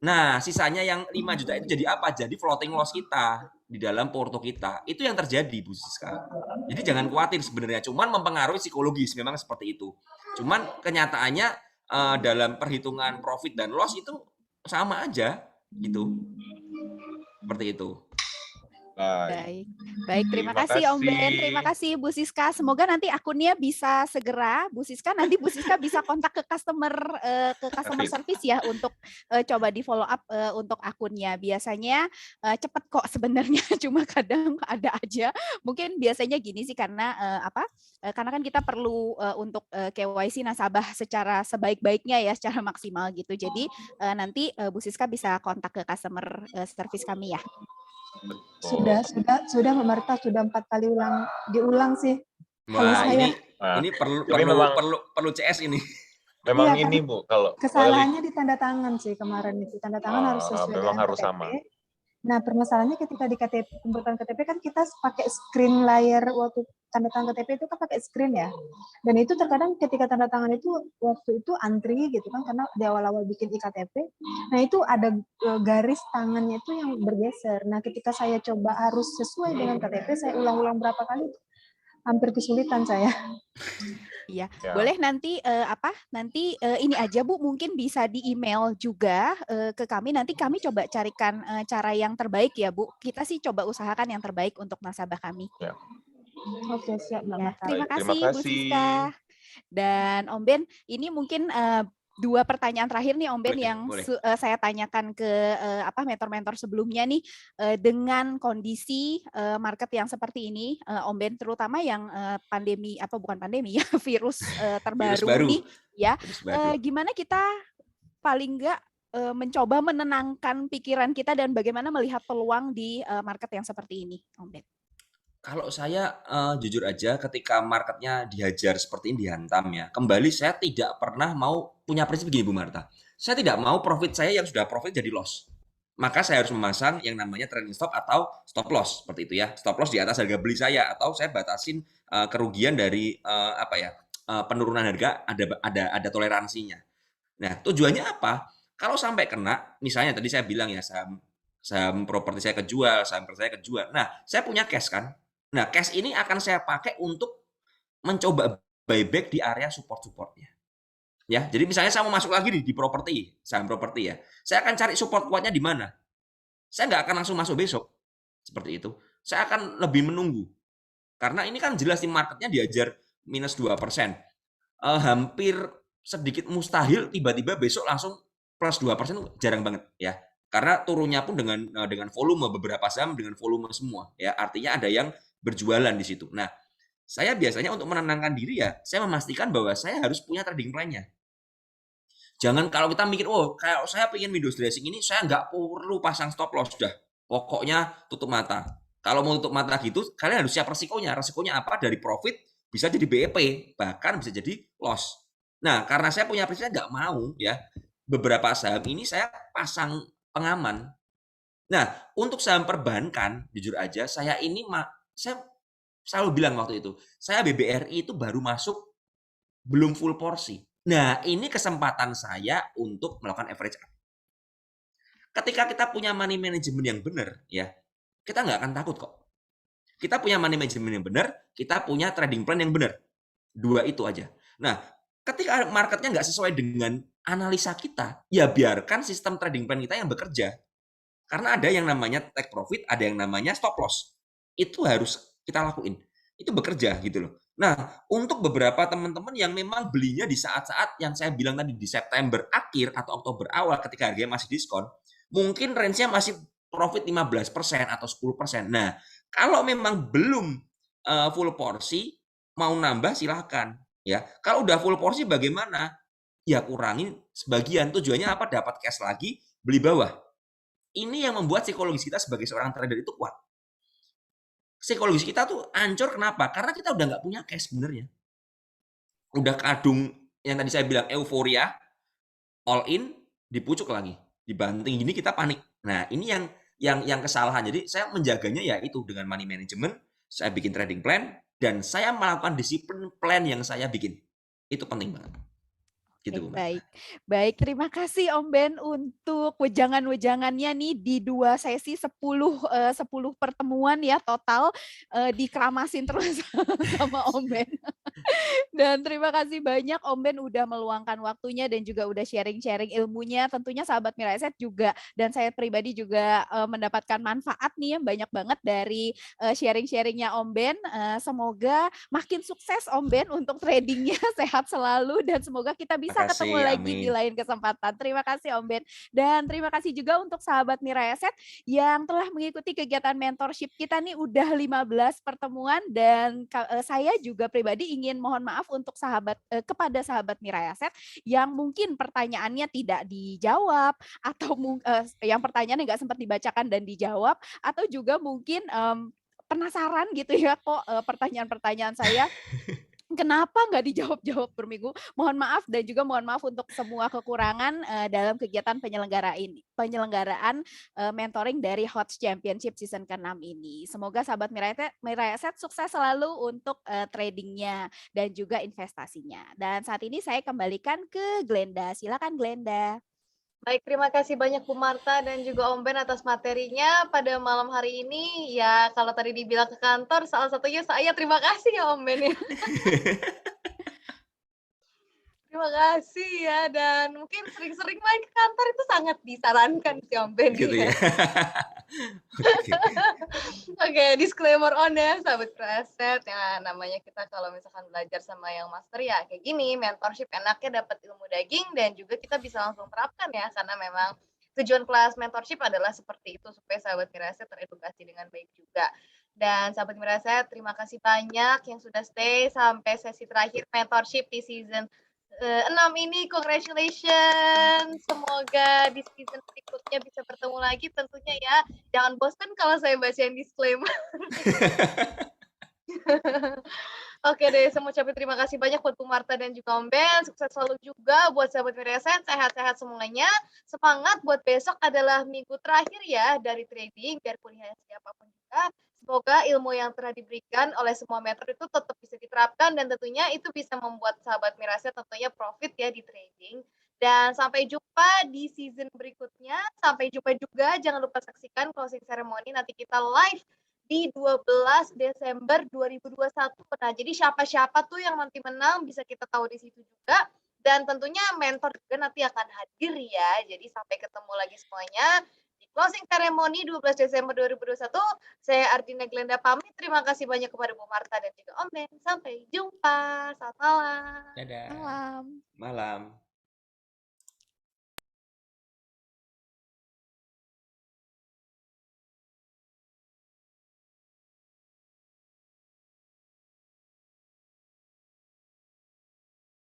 Nah, sisanya yang 5 juta itu jadi apa? Jadi floating loss kita di dalam porto kita. Itu yang terjadi, Bu Siska. Jadi jangan khawatir sebenarnya. Cuman mempengaruhi psikologis, memang seperti itu. Cuman kenyataannya dalam perhitungan profit dan loss itu sama aja gitu. Seperti itu. Baik, baik. Terima kasih Om Ben, terima kasih Bu Siska. Semoga nanti akunnya bisa segera, Bu Siska bisa kontak ke customer service ya untuk coba di follow up untuk akunnya. Biasanya cepet kok sebenarnya, cuma kadang ada aja. Mungkin biasanya gini sih karena karena kan kita perlu untuk KYC nasabah secara sebaik-baiknya ya, secara maksimal gitu. Jadi nanti Bu Siska bisa kontak ke customer service kami ya. Sudah Mbak Marta, sudah 4 kali diulang sih. Wah, ini perlu CS ini. Memang iya, ini Bu, kalau kesalahannya di tanda tangan sih kemarin itu. Tanda tangan harus sesuai memang dengan harus KTP. sama. Nah, permasalahannya ketika di KTP, pembuatan KTP kan kita pakai screen layar waktu tanda tangan KTP itu kan pakai screen ya. Dan itu terkadang ketika tanda tangan itu waktu itu antri gitu kan karena di awal-awal bikin iktp. Nah, itu ada garis tangannya itu yang bergeser. Nah, ketika saya coba harus sesuai dengan KTP, saya ulang-ulang berapa kali hampir kesulitan saya. Iya, boleh nanti ini aja Bu, mungkin bisa di email juga ke kami. Nanti kami coba carikan cara yang terbaik ya Bu. Kita sih coba usahakan yang terbaik untuk nasabah kami. Ya. Oke, siap Mbak Marta. Terima Baik, kasih Bu Siska. Dan Om Ben, ini mungkin 2 pertanyaan terakhir nih Om Ben yang saya tanyakan ke mentor-mentor sebelumnya nih, dengan kondisi market yang seperti ini Om Ben, terutama yang virus terbaru nih ya, gimana kita paling enggak mencoba menenangkan pikiran kita dan bagaimana melihat peluang di market yang seperti ini Om Ben? Kalau saya jujur aja ketika marketnya dihajar seperti ini, dihantam ya, kembali saya tidak pernah mau punya prinsip begini Bu Marta. Saya tidak mau profit saya yang sudah profit jadi loss. Maka saya harus memasang yang namanya trailing stop atau stop loss seperti itu ya. Stop loss di atas harga beli saya atau saya batasin kerugian dari penurunan harga ada toleransinya. Nah, tujuannya apa? Kalau sampai kena, misalnya tadi saya bilang ya saham properti saya kejual, saham kerja saya kejual. Nah, saya punya cash kan. Nah, cash ini akan saya pakai untuk mencoba buyback di area support-supportnya. Ya, jadi misalnya saya mau masuk lagi di properti, saham properti ya. Saya akan cari support kuatnya di mana. Saya nggak akan langsung masuk besok. Seperti itu. Saya akan lebih menunggu. Karena ini kan jelas di marketnya diajar minus 2%. Hampir sedikit mustahil tiba-tiba besok langsung plus 2%, jarang banget ya. Karena turunnya pun dengan volume, beberapa saham dengan volume semua ya. Artinya ada yang berjualan di situ. Nah, saya biasanya untuk menenangkan diri ya, saya memastikan bahwa saya harus punya trading plan-nya. Jangan kalau kita mikir, kalau saya pengen Windows dressing ini, saya nggak perlu pasang stop loss, sudah. Pokoknya tutup mata. Kalau mau tutup mata gitu, kalian harus siap resikonya. Resikonya apa? Dari profit bisa jadi BEP, bahkan bisa jadi loss. Nah, karena saya punya prinsip nggak mau ya, beberapa saham ini saya pasang pengaman. Nah, untuk saham perbankan, jujur aja, saya selalu bilang waktu itu, saya BBRI itu baru masuk, belum full porsi. Nah, ini kesempatan saya untuk melakukan average up. Ketika kita punya money management yang benar, ya, kita nggak akan takut kok. Kita punya money management yang benar, kita punya trading plan yang benar. 2 itu aja. Nah, ketika marketnya nggak sesuai dengan analisa kita, ya biarkan sistem trading plan kita yang bekerja. Karena ada yang namanya take profit, ada yang namanya stop loss. Itu harus kita lakuin. Itu bekerja gitu loh. Nah, untuk beberapa teman-teman yang memang belinya di saat-saat yang saya bilang tadi di September akhir atau Oktober awal ketika harganya masih diskon, mungkin range-nya masih profit 15% atau 10%. Nah, kalau memang belum full porsi, mau nambah silahkan. Ya, kalau udah full porsi bagaimana? Ya kurangin sebagian. Tujuannya apa? Dapat cash lagi, beli bawah. Ini yang membuat psikologis kita sebagai seorang trader itu kuat. Psikologis kita tuh hancur kenapa? Karena kita udah nggak punya cash sebenarnya. Udah kadung yang tadi saya bilang euforia, all in, dipucuk lagi, dibanting gini kita panik. Nah ini yang kesalahan. Jadi saya menjaganya ya itu dengan money management, saya bikin trading plan dan saya melakukan disiplin plan yang saya bikin. Itu penting banget. Gitu, Bu Baik, Marta. baik. Terima kasih Om Ben untuk wejangan-wejangannya nih di 2 sesi 10 pertemuan ya total, dikeramasin terus sama Om Ben. Dan terima kasih banyak Om Ben udah meluangkan waktunya dan juga udah sharing-sharing ilmunya. Tentunya sahabat Miraeset juga dan saya pribadi juga mendapatkan manfaat nih ya banyak banget dari sharing-sharingnya Om Ben. Semoga makin sukses Om Ben untuk tradingnya sehat selalu dan semoga kita bisa ketemu Makasih, lagi di amin. lain kesempatan. Terima kasih Om Ben dan terima kasih juga untuk sahabat Miraeset yang telah mengikuti kegiatan mentorship kita nih udah 15 pertemuan dan saya juga pribadi ingin mohon maaf untuk kepada sahabat Miraeset yang mungkin pertanyaannya tidak dijawab atau yang pertanyaannya nggak sempat dibacakan dan dijawab atau juga mungkin penasaran gitu ya kok pertanyaan-pertanyaan saya kenapa nggak dijawab-jawab berminggu? Mohon maaf dan juga mohon maaf untuk semua kekurangan dalam kegiatan penyelenggaraan mentoring dari HOTS Championship season ke-6 ini. Semoga sahabat Miraeset sukses selalu untuk tradingnya dan juga investasinya. Dan saat ini saya kembalikan ke Glenda. Silakan Glenda. Baik, terima kasih banyak Bu Marta dan juga Om Ben atas materinya pada malam hari ini. Ya, kalau tadi dibilang ke kantor, salah satunya saya terima kasih ya Om Ben ya. Terima kasih ya, dan mungkin sering-sering main ke kantor itu sangat disarankan sih Om Ben Gitu ya. ya. Oke. Oke, disclaimer on ya sahabat Miraeset. Ya, namanya kita kalau misalkan belajar sama yang master ya kayak gini, mentorship enaknya dapat ilmu daging dan juga kita bisa langsung terapkan ya, karena memang tujuan kelas mentorship adalah seperti itu supaya sahabat Miraeset teredukasi dengan baik juga. Dan sahabat Miraeset, terima kasih banyak yang sudah stay sampai sesi terakhir mentorship di season 6 ini. Congratulations. Semoga di season berikutnya bisa bertemu lagi tentunya ya. Jangan bosan kalau saya bacain disclaimer. Oke deh, saya mau ucapin terima kasih banyak buat Bu Marta dan juga Om Ben. Sukses selalu juga buat sahabat Miraeset, sehat-sehat semuanya. Semangat buat besok adalah minggu terakhir ya dari trading, biarpun ya siapapun juga. Semoga ilmu yang telah diberikan oleh semua mentor itu tetap bisa diterapkan dan tentunya itu bisa membuat sahabat Miraeset tentunya profit ya di trading. Dan sampai jumpa di season berikutnya. Sampai jumpa juga. Jangan lupa saksikan closing ceremony nanti kita live di 12 Desember 2021. Nah, jadi siapa-siapa tuh yang nanti menang bisa kita tahu di situ juga. Dan tentunya mentor juga nanti akan hadir ya. Jadi sampai ketemu lagi semuanya di closing ceremony 12 Desember 2021. Saya Ardina Glenda pamit. Terima kasih banyak kepada Bu Marta dan juga Om Ben. Sampai jumpa. Selamat malam. Dadah. Malam. Malam.